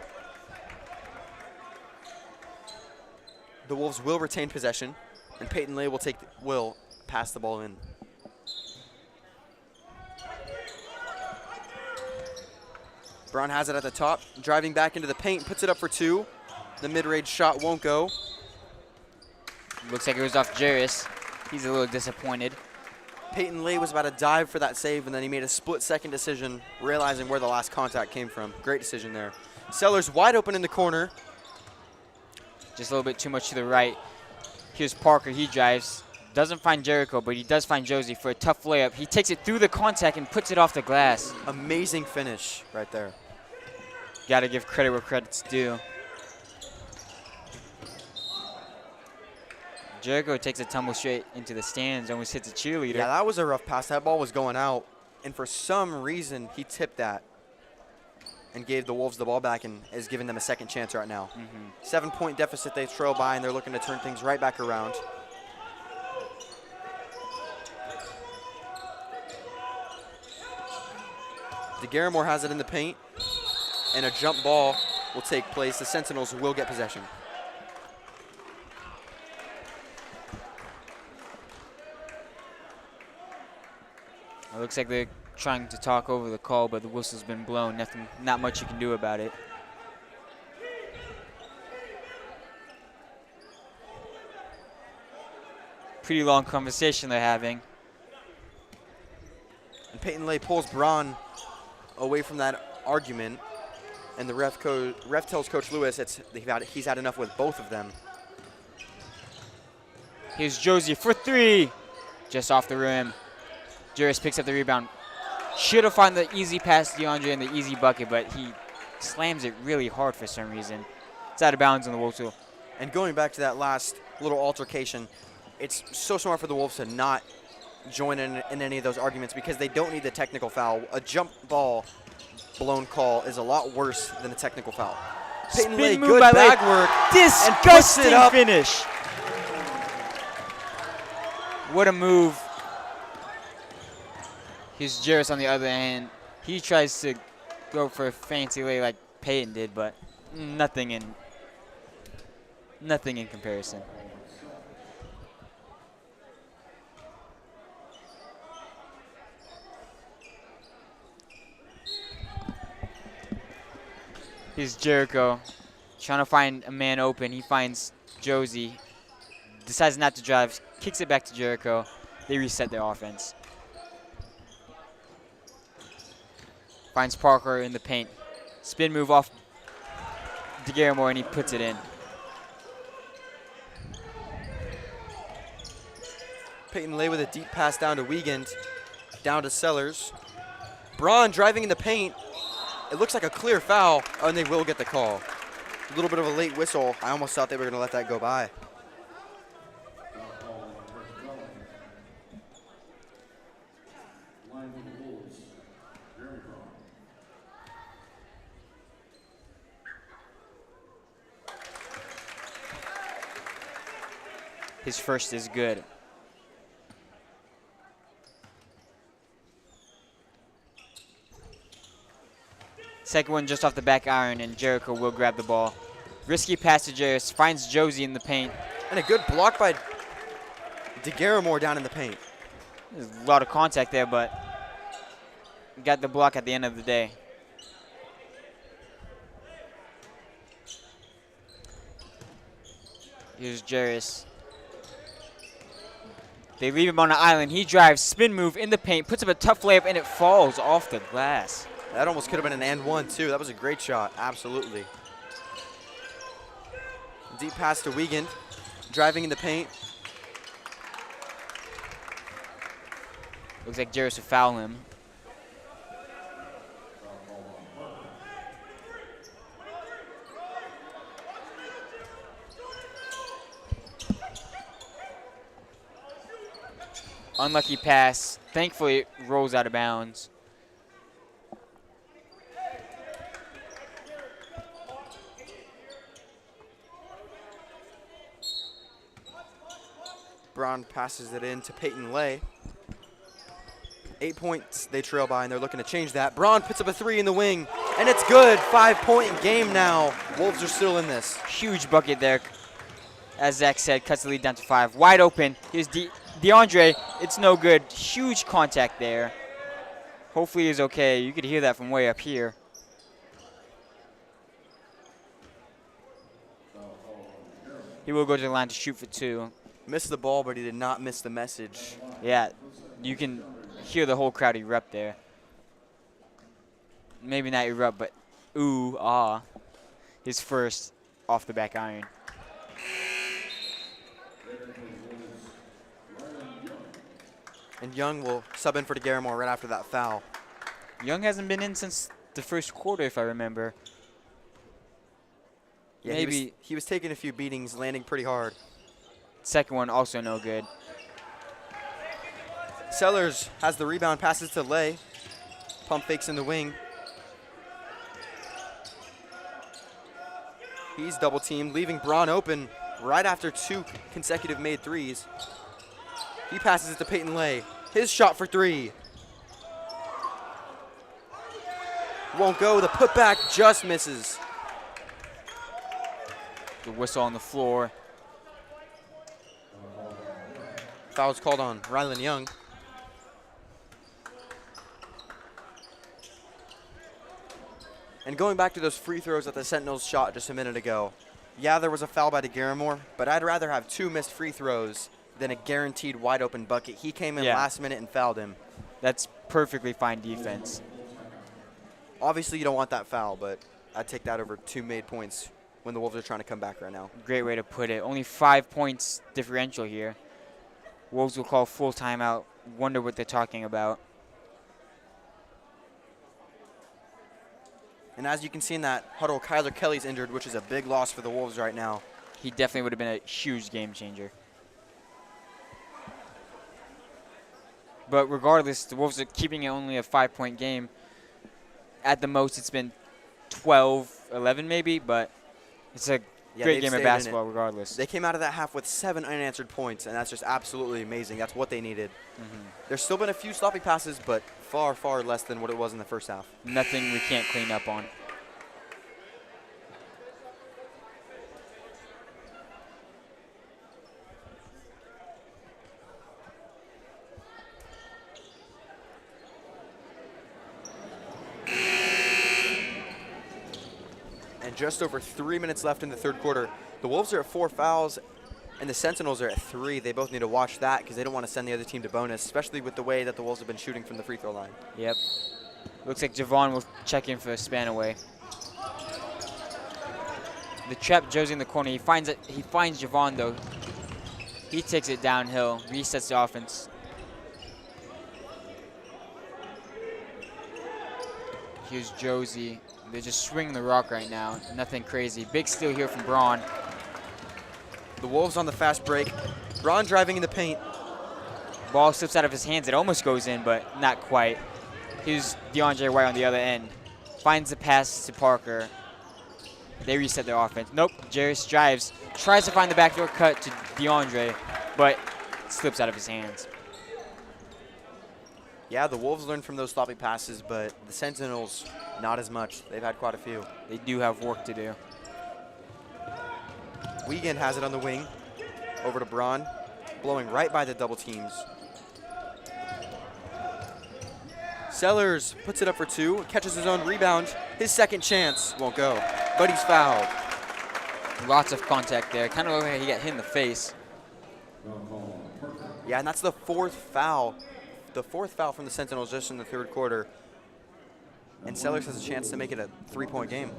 The Wolves will retain possession, and Peyton Lay will pass the ball in. Braun has it at the top, driving back into the paint, puts it up for 2. The mid-range shot won't go. Looks like it was off Jarris. He's a little disappointed. Peyton Lay was about to dive for that save, and then he made a split-second decision, realizing where the last contact came from. Great decision there. Sellers wide open in the corner. Just a little bit too much to the right. Here's Parker. He drives. Doesn't find Jericho, but he does find Josie for a tough layup. He takes it through the contact and puts it off the glass. Amazing finish right there. Got to give credit where credit's due. Jericho takes a tumble straight into the stands, almost hits a cheerleader. Yeah, that was a rough pass. That ball was going out, and for some reason, he tipped that and gave the Wolves the ball back and is giving them a second chance right now. 7-point deficit they trail by, and they're looking to turn things right back around. DeGaramore has it in the paint, and a jump ball will take place. The Sentinels will get possession. It looks like they're trying to talk over the call, but the whistle's been blown. Not much you can do about it. Pretty long conversation they're having. And Peyton Lay pulls Braun away from that argument, and the ref tells Coach Lewis he's had enough with both of them. Here's Josie for three, just off the rim. Juris picks up the rebound. Should have found the easy pass to DeAndre and the easy bucket, but he slams it really hard for some reason. It's out of bounds on the Wolves too. And going back to that last little altercation, it's so smart for the Wolves to not join in any of those arguments because they don't need the technical foul. A jump ball blown call is a lot worse than a technical foul. Peyton Lay, good bag work. Disgusting finish. What a move. Here's Juris on the other hand. He tries to go for a fancy lay like Peyton did, but nothing in comparison. Here's Jericho trying to find a man open. He finds Josie, decides not to drive, kicks it back to Jericho. They reset their offense. Finds Parker in the paint. Spin move off DeGaramore, and he puts it in. Peyton Lay with a deep pass down to Wiegand, down to Sellers. Braun driving in the paint. It looks like a clear foul, and they will get the call. A little bit of a late whistle. I almost thought they were going to let that go by. His first is good. Second one just off the back iron, and Jericho will grab the ball. Risky pass to Jairus, finds Josie in the paint. And a good block by DeGaramore down in the paint. There's a lot of contact there, but got the block at the end of the day. Here's Jairus. They leave him on the island. He drives, spin move in the paint, puts up a tough layup, and it falls off the glass. That almost could have been an and one, too. That was a great shot, absolutely. Deep pass to Wiegand, driving in the paint. Looks like Jairus will foul him. Unlucky pass. Thankfully, it rolls out of bounds. Braun passes it in to Peyton Lay. 8 points they trail by, and they're looking to change that. Braun puts up a three in the wing, and it's good. 5-point game now. Wolves are still in this. Huge bucket there. As Zach said, cuts the lead down to 5. Wide open. Here's DeAndre. It's no good. Huge contact there. Hopefully he's okay. You could hear that from way up here. He will go to the line to shoot for 2. Missed the ball, but he did not miss the message. Yeah, you can hear the whole crowd erupt there. Maybe not erupt, but ooh, ah. His first off the back iron. And Young will sub in for DeGaramore right after that foul. Young hasn't been in since the first quarter, if I remember. Yeah, maybe he was taking a few beatings, landing pretty hard. Second one also no good. Sellers has the rebound, passes to Lay. Pump fakes in the wing. He's double teamed, leaving Braun open right after 2 consecutive made threes. He passes it to Peyton Lay. His shot for 3. won't go. The putback just misses. The whistle on the floor. Foul's called on Rylan Young. And going back to those free throws that the Sentinels shot just a minute ago, yeah, there was a foul by DeGaramore, but I'd rather have 2 missed free throws than a guaranteed wide open bucket. He came in last minute and fouled him. That's perfectly fine defense. Obviously, you don't want that foul, but I'd take that over 2 made points when the Wolves are trying to come back right now. Great way to put it. Only 5 points differential here. Wolves will call full timeout. Wonder what they're talking about. And as you can see in that huddle, Kyler Kelly's injured, which is a big loss for the Wolves right now. He definitely would have been a huge game changer. But regardless, the Wolves are keeping it only a 5-point game. At the most, it's been 12-11 maybe, but it's a great game of basketball regardless. They came out of that half with 7 unanswered points, and that's just absolutely amazing. That's what they needed. There's still been a few sloppy passes, but far, far less than what it was in the first half. Nothing we can't clean up on. And just over 3 minutes left in the third quarter. The Wolves are at 4 fouls, and the Sentinels are at 3. They both need to watch that because they don't want to send the other team to bonus, especially with the way that the Wolves have been shooting from the free throw line. Yep. Looks like Javon will check in for Spanaway. The trap Josie in the corner. He finds Javon though. He takes it downhill, resets the offense. Here's Josie. They're just swinging the rock right now. Nothing crazy. Big steal here from Braun. The Wolves on the fast break. Braun driving in the paint. Ball slips out of his hands. It almost goes in, but not quite. Here's DeAndre White on the other end. Finds the pass to Parker. They reset their offense. Nope. Jarris drives. Tries to find the backdoor cut to DeAndre, but it slips out of his hands. Yeah, the Wolves learned from those sloppy passes, but the Sentinels, not as much. They've had quite a few. They do have work to do. Wiegand has it on the wing. Over to Braun, blowing right by the double teams. Sellers puts it up for 2, catches his own rebound. His second chance won't go, but he's fouled. Lots of contact there. Kind of looked like he got hit in the face. Yeah, and that's the 4th foul. The 4th foul from the Sentinels just in the third quarter. And Sellers has a chance to make it a 3-point game.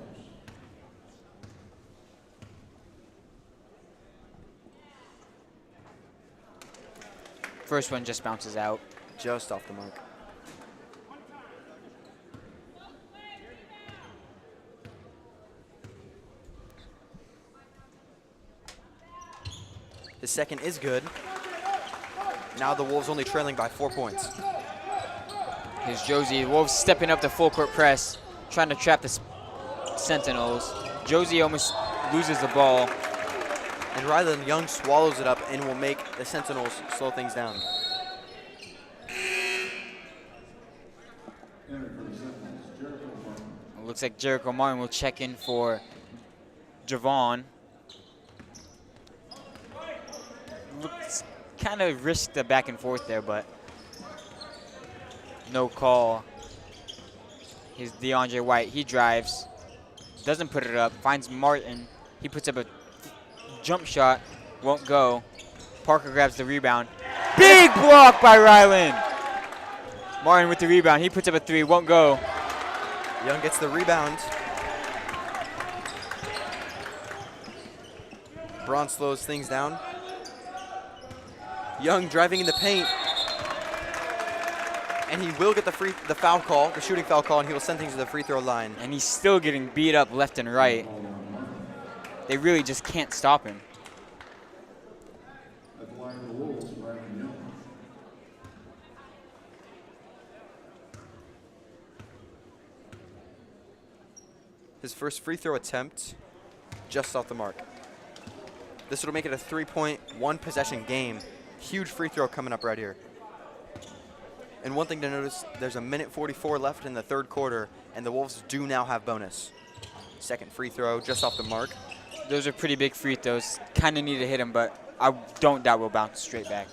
First one just bounces out. Just off the mark. The second is good. Now the Wolves only trailing by 4 points. Here's Josie. Wolves stepping up the full court press, trying to trap the Sentinels. Josie almost loses the ball. And Rylan Young swallows it up and will make the Sentinels slow things down. Looks like Jericho Martin will check in for Javon. Looks kind of risked the back and forth there, but no call. Here's DeAndre White. He drives, doesn't put it up, finds Martin. He puts up a jump shot, won't go. Parker grabs the rebound. Big block by Rylan. Martin with the rebound. He puts up a 3, won't go. Young gets the rebound. Braun slows things down. Young driving in the paint. And he will get the foul call, the shooting foul call, and he will send things to the free throw line. And he's still getting beat up left and right. They really just can't stop him. His first free throw attempt, just off the mark. This will make it a 3-point, 1-possession game. Huge free throw coming up right here. And one thing to notice, there's a minute 44 left in the third quarter, and the Wolves do now have bonus. Second free throw just off the mark. Those are pretty big free throws. Kind of need to hit them, but I don't doubt we'll bounce straight back.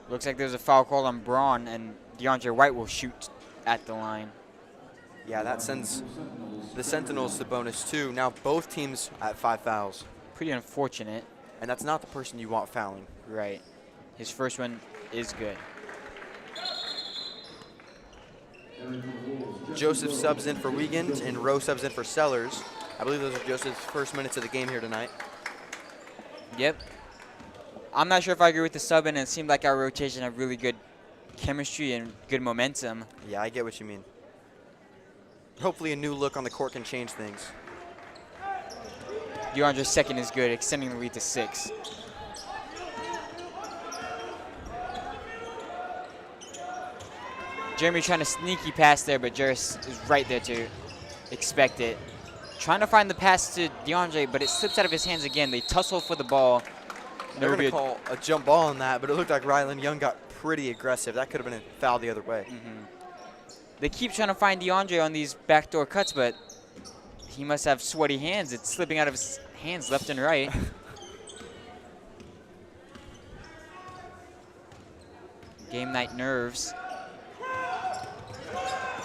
Looks like there's a foul call on Braun, and DeAndre White will shoot at the line. Yeah, that sends the Sentinels to bonus 2. Now both teams at 5 fouls. Pretty unfortunate. And that's not the person you want fouling. Right. His first one is good. Joseph subs in for Wiegand, and Rowe subs in for Sellers. I believe those are Joseph's first minutes of the game here tonight. Yep. I'm not sure if I agree with the sub, and it seemed like our rotation had really good chemistry and good momentum. Yeah, I get what you mean. Hopefully a new look on the court can change things. DeAndre's second is good, extending the lead to 6. Jeremy trying to sneaky pass there, but Jarris is right there to expect it. Trying to find the pass to DeAndre, but it slips out of his hands again. They tussle for the ball. They're going to call a jump ball on that, but it looked like Rylan Young got pretty aggressive. That could have been a foul the other way. They keep trying to find DeAndre on these backdoor cuts, but he must have sweaty hands. It's slipping out of his hands left and right. Game night nerves.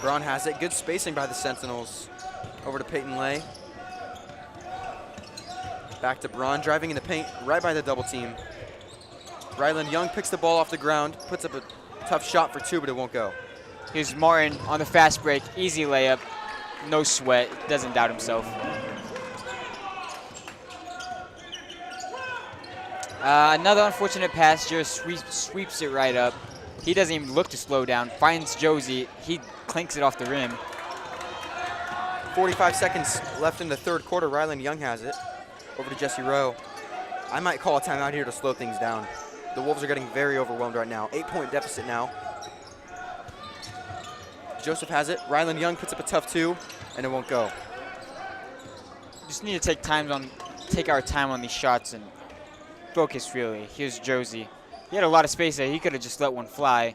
Braun has it. Good spacing by the Sentinels. Over to Peyton Lay. Back to Braun, driving in the paint, right by the double team. Ryland Young picks the ball off the ground, puts up a tough shot for 2, but it won't go. Here's Martin on the fast break. Easy layup. No sweat. Doesn't doubt himself. Another unfortunate pass. Just sweeps it right up. He doesn't even look to slow down. Finds Josie. He clinks it off the rim. 45 seconds left in the third quarter. Ryland Young has it. Over to Jesse Rowe. I might call a timeout here to slow things down. The Wolves are getting very overwhelmed right now. 8-point deficit now. Joseph has it. Ryland Young puts up a tough 2, and it won't go. Just need to take our time on these shots and focus, really. Here's Josie. He had a lot of space there. He could have just let one fly.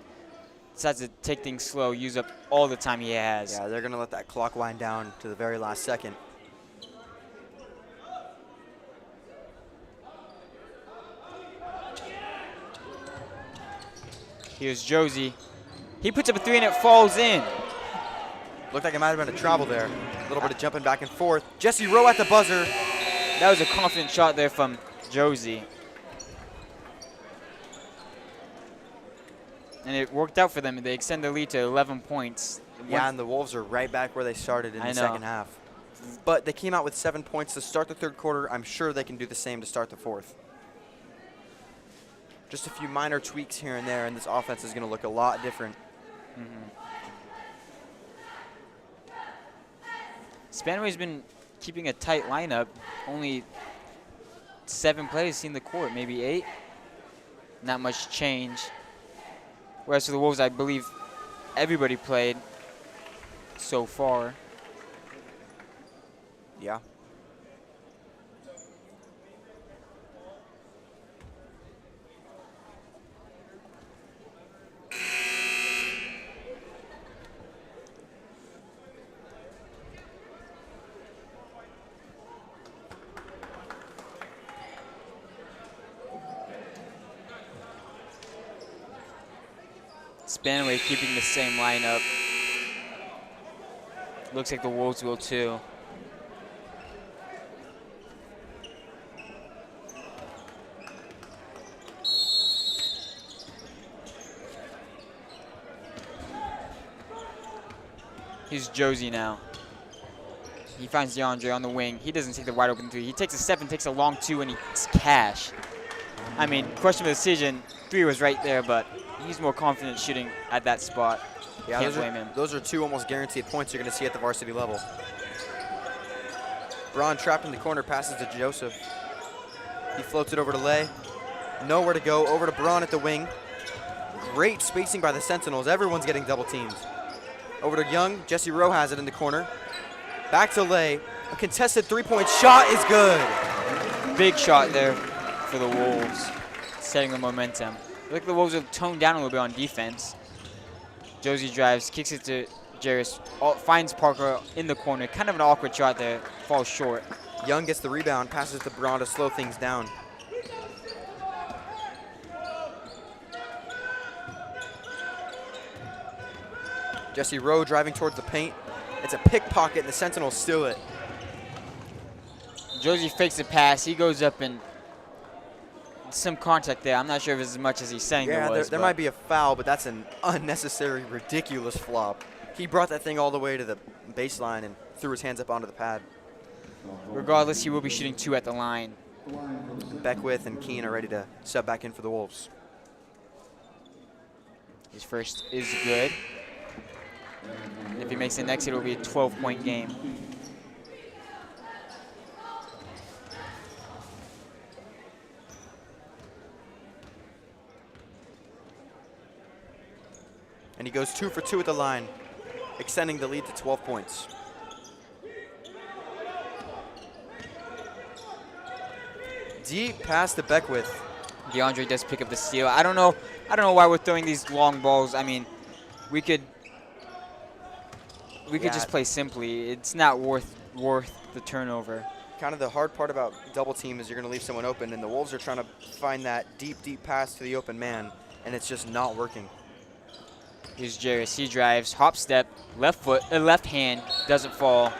Decides to take things slow, use up all the time he has. Yeah, they're going to let that clock wind down to the very last second. Here's Josie. He puts up a 3 and it falls in. Looked like it might have been a travel there. A little bit of jumping back and forth. Jesse Rowe at the buzzer. That was a confident shot there from Josie. And it worked out for them. They extend the lead to 11 points. Yeah, and the Wolves are right back where they started in the second half. But they came out with 7 points to start the third quarter. I'm sure they can do the same to start the fourth. Just a few minor tweaks here and there, and this offense is going to look a lot different. Spanaway's been keeping a tight lineup. Only 7 players seen the court, maybe 8. Not much change. Whereas for the Wolves, I believe everybody played so far. Yeah. Spanaway keeping the same lineup. Looks like the Wolves will too. Here's Josie now. He finds DeAndre on the wing. He doesn't take the wide open 3. He takes a 7, takes a long 2, and he's cash. I mean, questionable decision. 3 was right there, but he's more confident shooting at that spot. Yeah, Can't blame him. Those are 2 almost guaranteed points you're going to see at the varsity level. Braun trapped in the corner, passes to Joseph. He floats it over to Lay. Nowhere to go. Over to Braun at the wing. Great spacing by the Sentinels. Everyone's getting double teamed. Over to Young. Jesse Rowe has it in the corner. Back to Lay. A contested three-point shot is good. Big shot there for the Wolves, setting the momentum. I think the Wolves have toned down a little bit on defense. Josie drives, kicks it to Jarris, finds Parker in the corner. Kind of an awkward shot there, falls short. Young gets the rebound, passes to Braun to slow things down. Jesse Rowe driving towards the paint. It's a pickpocket, and the Sentinels steal it. Josie fakes the pass. He goes up and some contact there. I'm not sure if it's as much as he's saying there was. There might be a foul, but that's an unnecessary, ridiculous flop. He brought that thing all the way to the baseline and threw his hands up onto the pad. Regardless, he will be shooting 2 at the line. Beckwith and Keene are ready to sub back in for the Wolves. His first is good. And if he makes the next, it will be a 12-point game. And he goes 2 for 2 at the line, extending the lead to 12 points. Deep pass to Beckwith. DeAndre does pick up the steal. I don't know why we're throwing these long balls. I mean, we could just play simply. It's not worth the turnover. Kind of the hard part about double team is you're going to leave someone open, and the Wolves are trying to find that deep pass to the open man, and it's just not working. Here's Jarris. He drives, hop step, left foot, left hand, doesn't fall.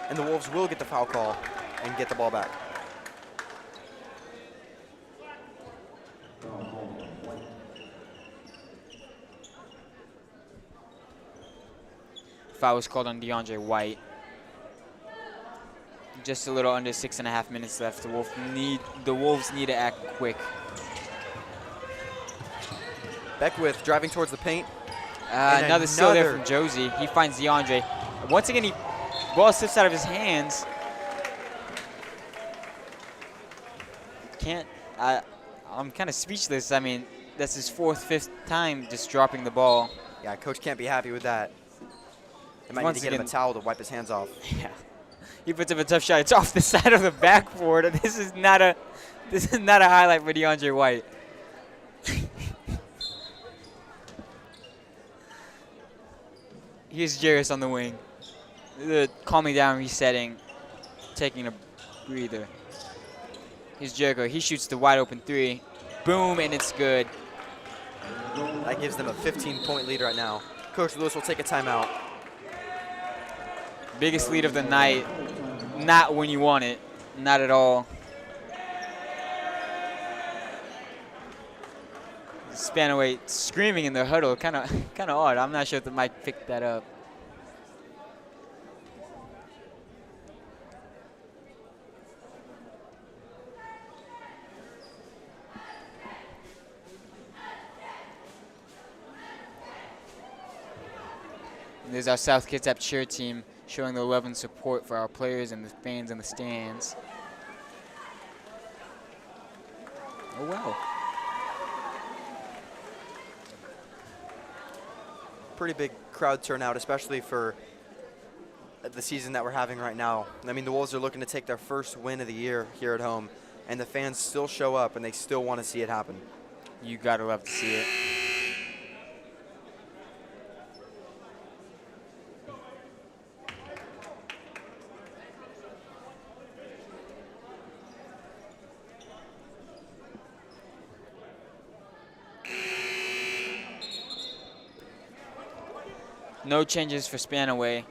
And the Wolves will get the foul call and get the ball back. Foul was called on DeAndre White. Just a little under 6.5 minutes left. The Wolves need to act quick. Beckwith driving towards the paint. Another steal there from Josie. He finds DeAndre. Once again, ball slips out of his hands. I'm kind of speechless. I mean, that's his 4th, 5th time just dropping the ball. Yeah, coach can't be happy with that. They might need to get him a towel to wipe his hands off. Yeah, he puts up a tough shot. It's off the side of the backboard. This is not a highlight for DeAndre White. Here's Jarris on the wing. Calming down, resetting, taking a breather. Here's Jericho. He shoots the wide open 3. Boom, and it's good. That gives them a 15-point lead right now. Coach Lewis will take a timeout. Biggest lead of the night. Not when you want it. Not at all. Spanaway screaming in the huddle. Kind of odd. I'm not sure if the mic picked that up. There's our South Kitsap cheer team showing the love and support for our players and the fans in the stands. Oh, wow. Pretty big crowd turnout, especially for the season that we're having right now. I mean, the Wolves are looking to take their first win of the year here at home, and the fans still show up, and they still want to see it happen. You gotta love to see it. No changes for Spanaway.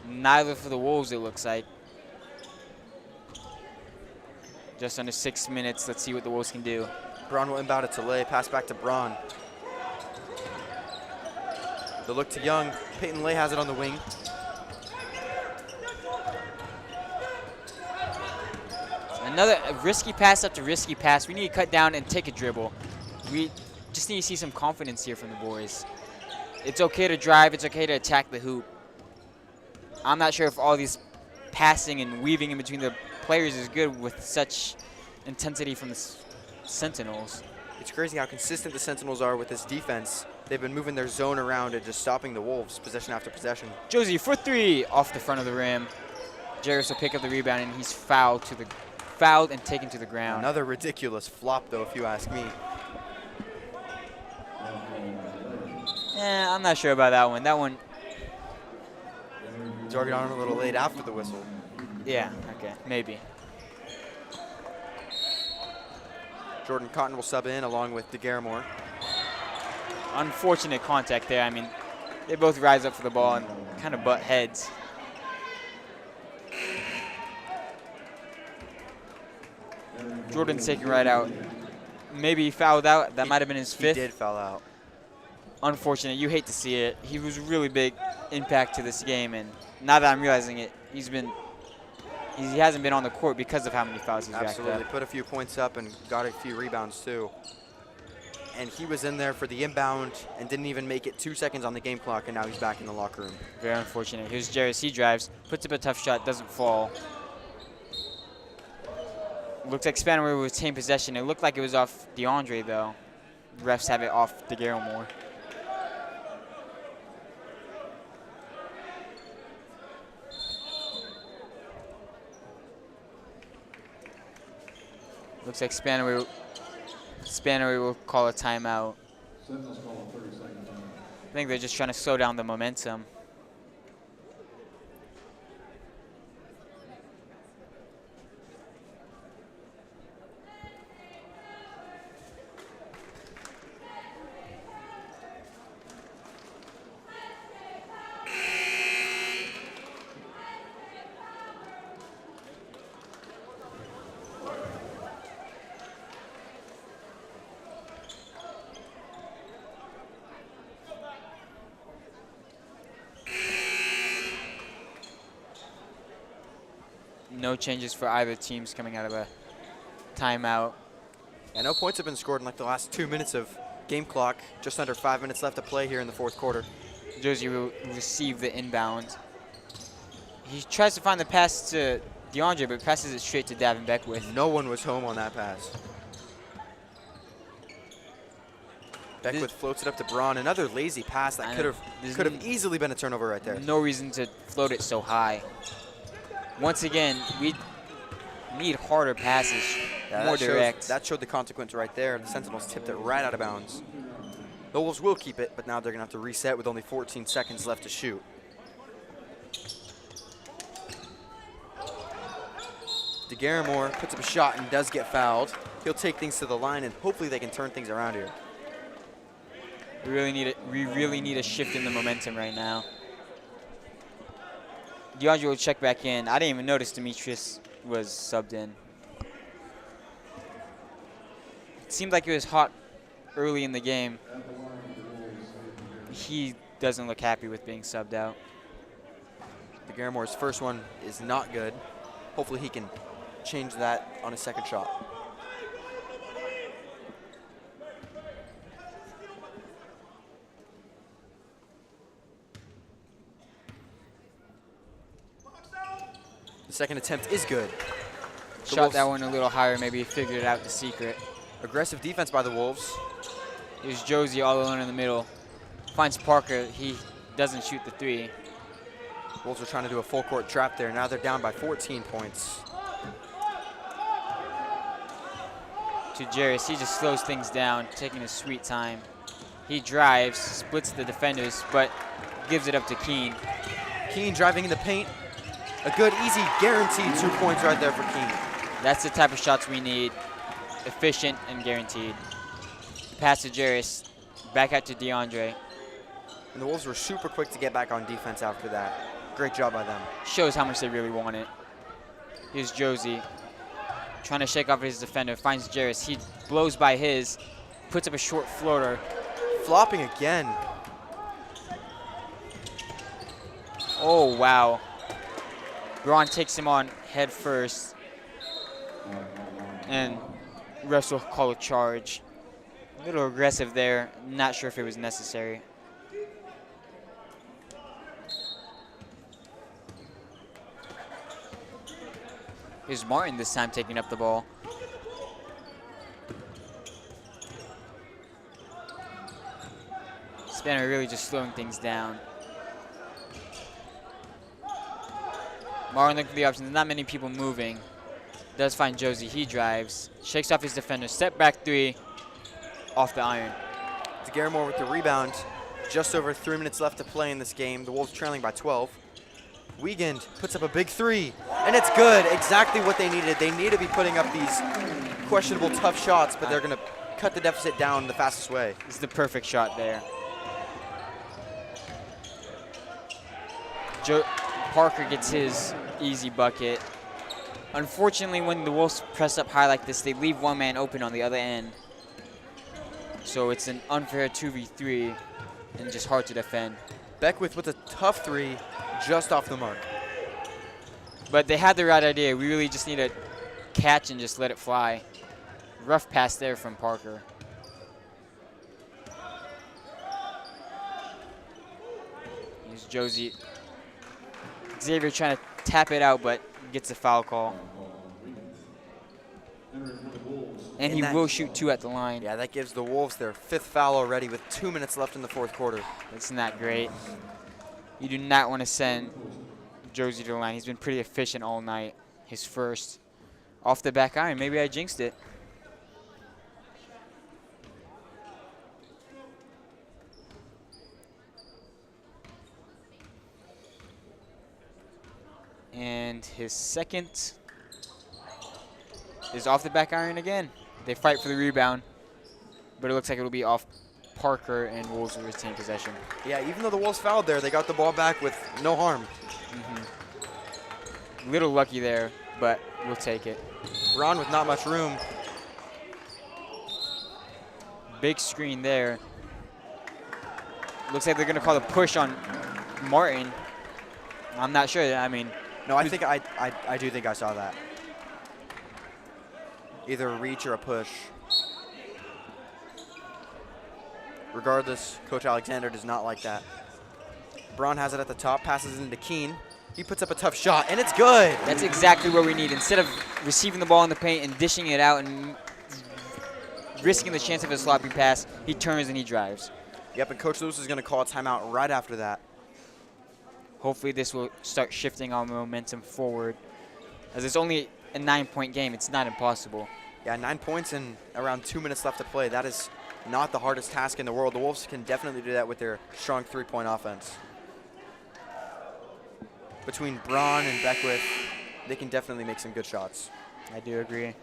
Neither for the Wolves, it looks like. Just under 6 minutes. Let's see what the Wolves can do. Braun will inbound it to Lay. Pass back to Braun. The look to Young. Peyton Lay has it on the wing. Another risky pass after risky pass. We need to cut down and take a dribble. We just need to see some confidence here from the boys. It's okay to drive. It's okay to attack the hoop. I'm not sure if all these passing and weaving in between the players is good with such intensity from the Sentinels. It's crazy how consistent the Sentinels are with this defense. they've been moving their zone around and just stopping the Wolves possession after possession. Josie for three off the front of the rim. Jarris will pick up the rebound, and he's fouled and taken to the ground. Another ridiculous flop, though, if you ask me. I'm not sure about that one. That one. He's already on a little late after the whistle. Yeah, okay, maybe. Jordan Cotton will sub in along with DeGaramore. Unfortunate contact there. I mean, they both rise up for the ball and kind of butt heads. Jordan's taking right out. Maybe he fouled out. That might have been his fifth. He did foul out. Unfortunate. You hate to see it. He was a really big impact to this game, and now that I'm realizing it, he hasn't been on the court because of how many fouls he's racked Absolutely. up. Put a few points up and got a few rebounds, too. And he was in there for the inbound and didn't even make it 2 seconds on the game clock, and now he's back in the locker room. Very unfortunate. Here's Jarris. He drives, puts up a tough shot, doesn't fall. Looks like Spanaway will retain possession. It looked like it was off DeAndre, though. Refs have it off DeGaramore. Looks like Spanaway will call a timeout. I think they're just trying to slow down the momentum. No changes for either teams coming out of a timeout. And no points have been scored in like the last 2 minutes of game clock. Just under 5 minutes left to play here in the fourth quarter. Josie will receive the inbound. He tries to find the pass to DeAndre, but passes it straight to Davin Beckwith. No one was home on that pass. Beckwith floats it up to Braun. Another lazy pass that could have easily been a turnover right there. No reason to float it so high. Once again, we need harder passes, more direct. That showed the consequence right there. The Sentinels tipped it right out of bounds. The Wolves will keep it, but now they're going to have to reset with only 14 seconds left to shoot. DeGaramore puts up a shot and does get fouled. He'll take things to the line, and hopefully they can turn things around here. We really need a shift in the momentum right now. DeAndre will check back in. I didn't even notice Demetrius was subbed in. It seemed like it was hot early in the game. He doesn't look happy with being subbed out. DeGaramore's first one is not good. Hopefully he can change that on his second shot. The second attempt is good. Shot that one a little higher, maybe figured out the secret. Aggressive defense by the Wolves. Here's Josie all alone in the middle. Finds Parker, he doesn't shoot the three. Wolves are trying to do a full court trap there. Now they're down by 14 points. To Jarris, he just slows things down, taking his sweet time. He drives, splits the defenders, but gives it up to Keene. Keene driving in the paint. A good, easy, guaranteed 2 points right there for Keene. That's the type of shots we need. Efficient and guaranteed. Pass to Jarris. Back out to DeAndre. And the Wolves were super quick to get back on defense after that. Great job by them. Shows how much they really want it. Here's Josie. Trying to shake off his defender. Finds Jarris. He blows by his. Puts up a short floater. Flopping again. Oh, wow. Braun takes him on head first. And refs will call a charge. A little aggressive there. Not sure if it was necessary. Here's Martin this time taking up the ball. Spanaway really just slowing things down. Marlon looking for the options. Not many people moving. Does find Josie. He drives. Shakes off his defender. Step back three. Off the iron. DeGarrimore with the rebound. Just over 3 minutes left to play in this game. The Wolves trailing by 12. Wiegand puts up a big three, and it's good. Exactly what they needed. They need to be putting up these questionable, tough shots, but they're going to cut the deficit down the fastest way. This is the perfect shot there. Parker gets his easy bucket. Unfortunately, when the Wolves press up high like this, they leave one man open on the other end. So it's an unfair 2v3 and just hard to defend. Beckwith with a tough three, just off the mark. But they had the right idea. We really just need to catch and just let it fly. Rough pass there from Parker. Here's Josie. Xavier trying to tap it out, but gets a foul call. And he will shoot 2 at the line. Yeah, that gives the Wolves their 5th foul already with 2 minutes left in the 4th quarter. That's not great. You do not want to send Josie to the line. He's been pretty efficient all night. His first off the back iron. Maybe I jinxed it. And his second is off the back iron again. They fight for the rebound, but it looks like it'll be off Parker, and Wolves will retain possession. Yeah, even though the Wolves fouled there, they got the ball back with no harm. Little lucky there, but we'll take it. Ron with not much room. Big screen there. Looks like they're going to call a push on Martin. I'm not sure. I mean, no, I think I do think I saw that. Either a reach or a push. Regardless, Coach Alexander does not like that. Braun has it at the top, passes into Keene. He puts up a tough shot, and it's good. That's exactly what we need. Instead of receiving the ball in the paint and dishing it out and risking the chance of a sloppy pass, he turns and he drives. Yep, and Coach Lewis is going to call a timeout right after that. Hopefully this will start shifting our momentum forward. As it's only a 9-point game, it's not impossible. Yeah, 9 points and around 2 minutes left to play. That is not the hardest task in the world. The Wolves can definitely do that with their strong 3-point offense. Between Braun and Beckwith, they can definitely make some good shots. I do agree.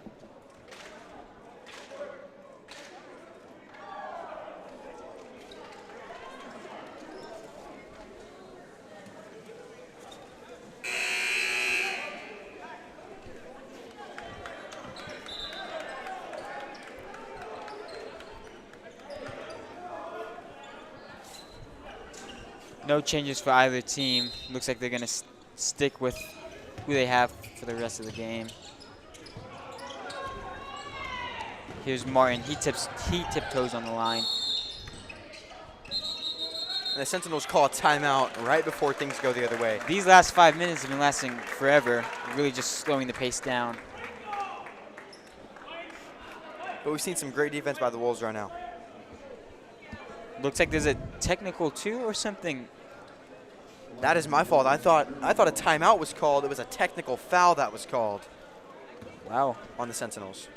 No changes for either team. Looks like they're going to stick with who they have for the rest of the game. Here's Martin. He tiptoes on the line. And the Sentinels call a timeout right before things go the other way. These last 5 minutes have been lasting forever, really just slowing the pace down. But we've seen some great defense by the Wolves right now. Looks like there's a technical too or something. That is my fault. I thought a timeout was called. It was a technical foul that was called. Wow. On the Sentinels.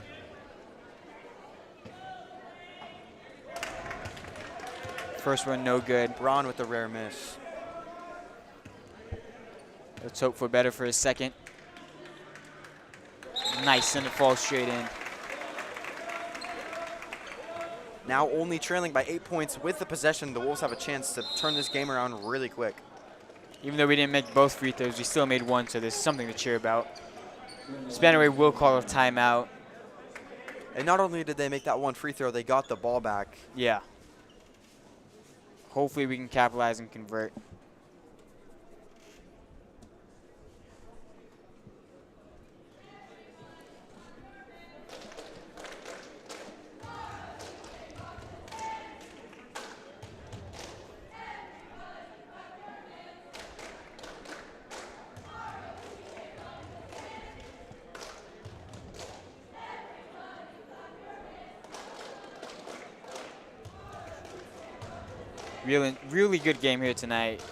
First one, no good. Braun with the rare miss. Let's hope for better for his second. Nice, and it falls straight in. Now only trailing by 8 points with the possession, the Wolves have a chance to turn this game around really quick. Even though we didn't make both free throws, we still made one, so there's something to cheer about. Spanaway will call a timeout. And not only did they make that one free throw, they got the ball back. Yeah. Hopefully we can capitalize and convert. Really good game here tonight.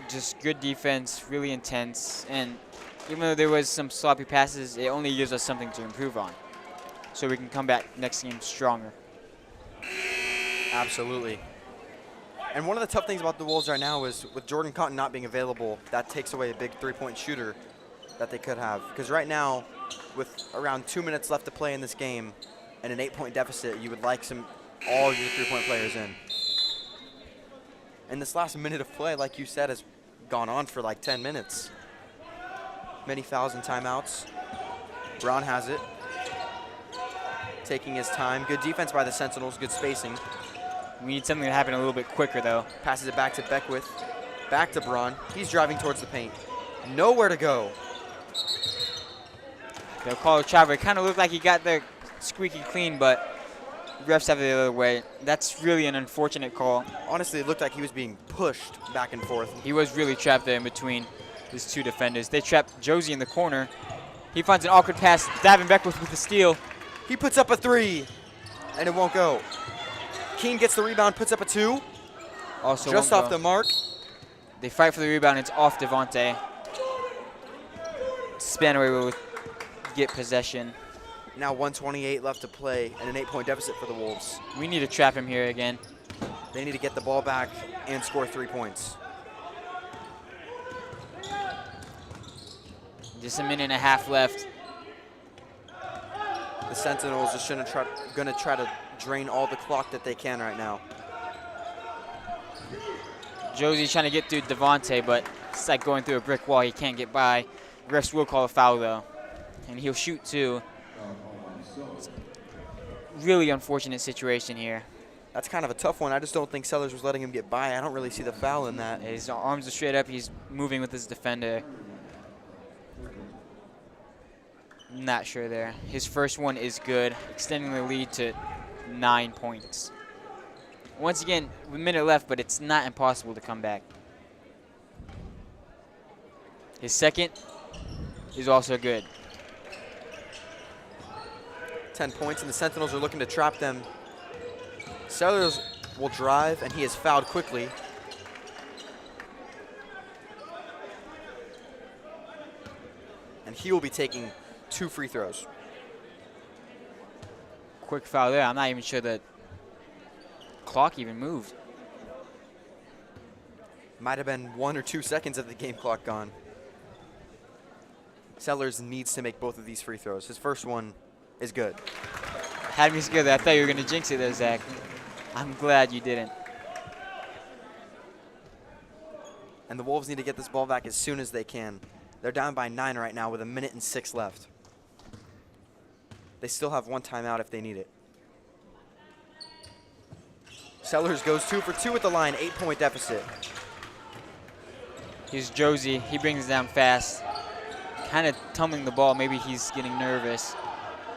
Just good defense, really intense, and even though there was some sloppy passes, it only gives us something to improve on, so we can come back next game stronger. Absolutely. And one of the tough things about the Wolves right now is with Jordan Cotton not being available, that takes away a big three-point shooter that they could have. Because right now, with around 2 minutes left to play in this game and an 8-point deficit, you would like all your three-point players in. And this last minute of play, like you said, has gone on for like 10 minutes. Many fouls and timeouts. Braun has it. Taking his time. Good defense by the Sentinels, good spacing. We need something to happen a little bit quicker, though. Passes it back to Beckwith. Back to Braun. He's driving towards the paint. Nowhere to go. They'll call a travel. It kind of looked like he got there squeaky clean, but refs have it the other way. That's really an unfortunate call. Honestly, it looked like he was being pushed back and forth. He was really trapped there in between his two defenders. They trapped Josie in the corner. He finds an awkward pass. Davin Beckwith with the steal. He puts up a three, and it won't go. Keene gets the rebound, puts up a two. Also just off the mark. They fight for the rebound. It's off Devontae. Spanaway will get possession. Now 1:28 left to play and an 8-point deficit for the Wolves. We need to trap him here again. They need to get the ball back and score 3 points. Just a minute and a half left. The Sentinels are gonna try to drain all the clock that they can right now. Josie's trying to get through Devontae, but it's like going through a brick wall. He can't get by. Refs will call a foul, though, and he'll shoot, too. Really unfortunate situation here. That's kind of a tough one. I just don't think Sellers was letting him get by. I don't really see the foul in that. His arms are straight up. He's moving with his defender. Not sure there. His first one is good, extending the lead to 9 points. Once again, a minute left, but it's not impossible to come back. His second is also good. 10 points, and the Sentinels are looking to trap them. Sellers will drive, and he is fouled quickly. And he will be taking 2 free throws. Quick foul there. I'm not even sure the clock even moved. Might have been 1 or 2 seconds of the game clock gone. Sellers needs to make both of these free throws. His first one is good. Had me scared there. I thought you were going to jinx it there, Zach. I'm glad you didn't. And the Wolves need to get this ball back as soon as they can. They're down by 9 right now with 1 minute and 6 left. They still have 1 timeout if they need it. Sellers goes 2 for 2 at the line, 8-point deficit. Here's Josie. He brings it down fast. Kind of tumbling the ball. Maybe he's getting nervous.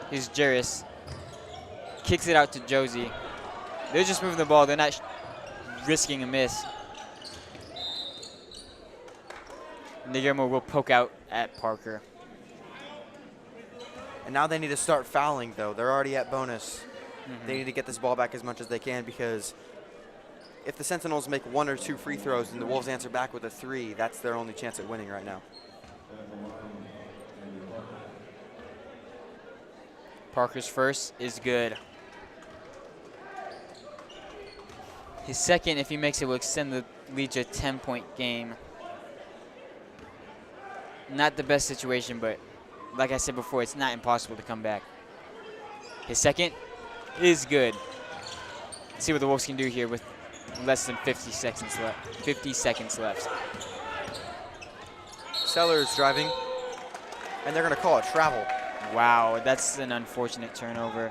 Here's Jarris. Kicks it out to Josie. They're just moving the ball. They're not risking a miss. Guillermo will poke out at Parker. And now they need to start fouling, though. They're already at bonus. They need to get this ball back as much as they can, because if the Sentinels make 1 or 2 free throws and the Wolves answer back with a 3, that's their only chance at winning right now. Parker's first is good. His second, if he makes it, will extend the lead to a 10-point game. Not the best situation, but like I said before, it's not impossible to come back. His second is good. Let's see what the Wolves can do here with less than 50 seconds left. 50 seconds left. Sellers driving, and they're going to call it travel. Wow, that's an unfortunate turnover.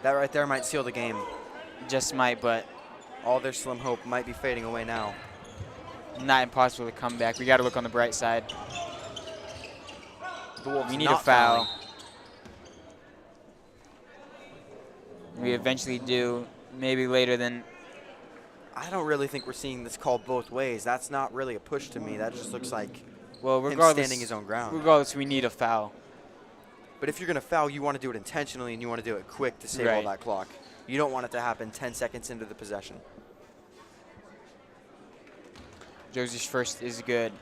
That right there might seal the game. Just might, but all their slim hope might be fading away now. Not impossible to come back. We got to look on the bright side. The Wolves we need a foul. Fouling. We eventually do, maybe later than. I don't really think we're seeing this called both ways. That's not really a push to me. That just looks like him standing his own ground. Regardless, we need a foul. But if you're going to foul, you want to do it intentionally, and you want to do it quick to save all that clock. You don't want it to happen 10 seconds into the possession. Josie's first is good.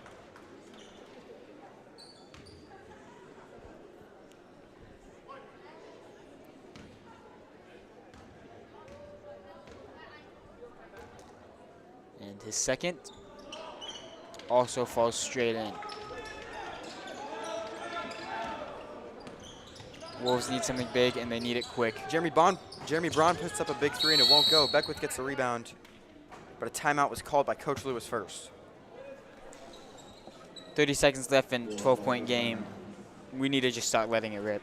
And his second also falls straight in. Wolves need something big, and they need it quick. Jeremy Braun puts up a big three, and it won't go. Beckwith gets the rebound, but a timeout was called by Coach Lewis first. 30 seconds left in 12-point game. We need to just start letting it rip.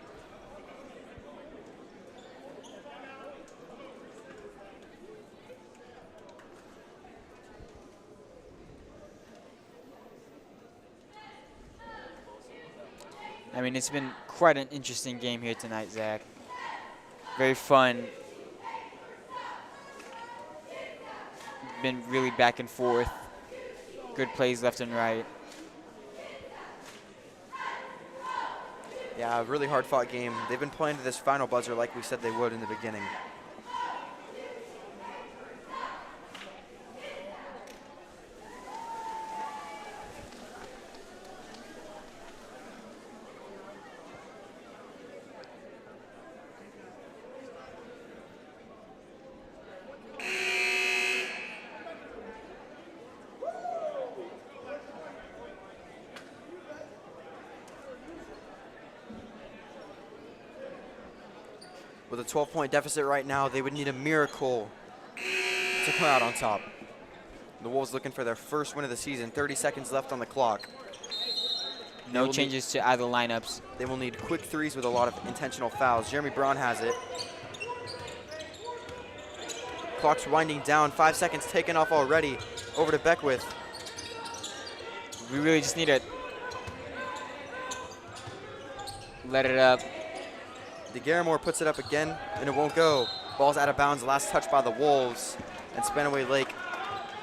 I mean, it's been quite an interesting game here tonight, Zach. Very fun. Been really back and forth. Good plays left and right. Yeah, a really hard-fought game. They've been playing to this final buzzer like we said they would in the beginning. With a 12-point deficit right now, they would need a miracle to come out on top. The Wolves looking for their first win of the season. 30 seconds left on the clock. No changes to either lineups. They will need quick threes with a lot of intentional fouls. Jeremy Braun has it. Clock's winding down. 5 seconds taken off already. Over to Beckwith. We really just need to let it up. DeGaramore puts it up again, and it won't go. Ball's out of bounds, last touch by the Wolves. And Spanaway Lake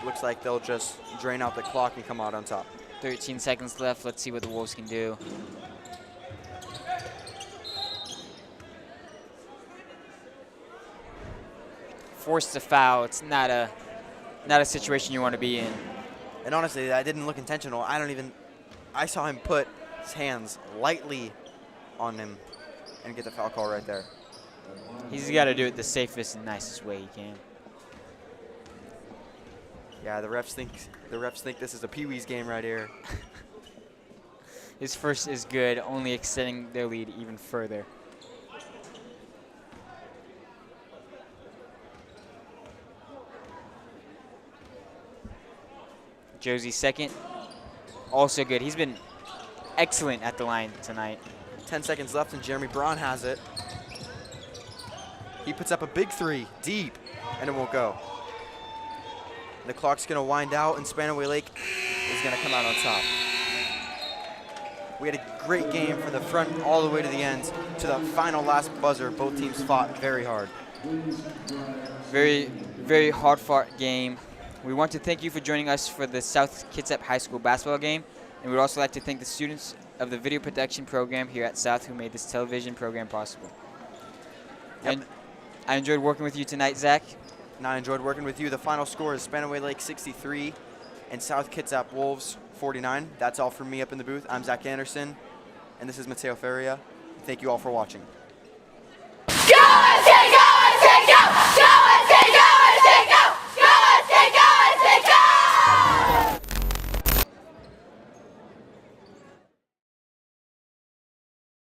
looks like they'll just drain out the clock and come out on top. 13 seconds left. Let's see what the Wolves can do. Forced to foul. It's not a situation you want to be in. And honestly, that didn't look intentional. I saw him put his hands lightly on him and get the foul call right there. He's got to do it the safest and nicest way he can. Yeah, the refs think this is a Pee-wee's game right here. His first is good, only extending their lead even further. Josie's second, also good. He's been excellent at the line tonight. 10 seconds left, and Jeremy Braun has it. He puts up a big three, deep, and it won't go. The clock's going to wind out, and Spanaway Lake is going to come out on top. We had a great game from the front all the way to the end. To the final last buzzer, both teams fought very hard. Very, very hard-fought game. We want to thank you for joining us for the South Kitsap High School basketball game, and we'd also like to thank the students of the video production program here at South who made this television program possible. Yep. And I enjoyed working with you tonight, Zach. And I enjoyed working with you. The final score is Spanaway Lake 63 and South Kitsap Wolves 49. That's all from me up in the booth. I'm Zach Anderson, and this is Mateo Feria. Thank you all for watching.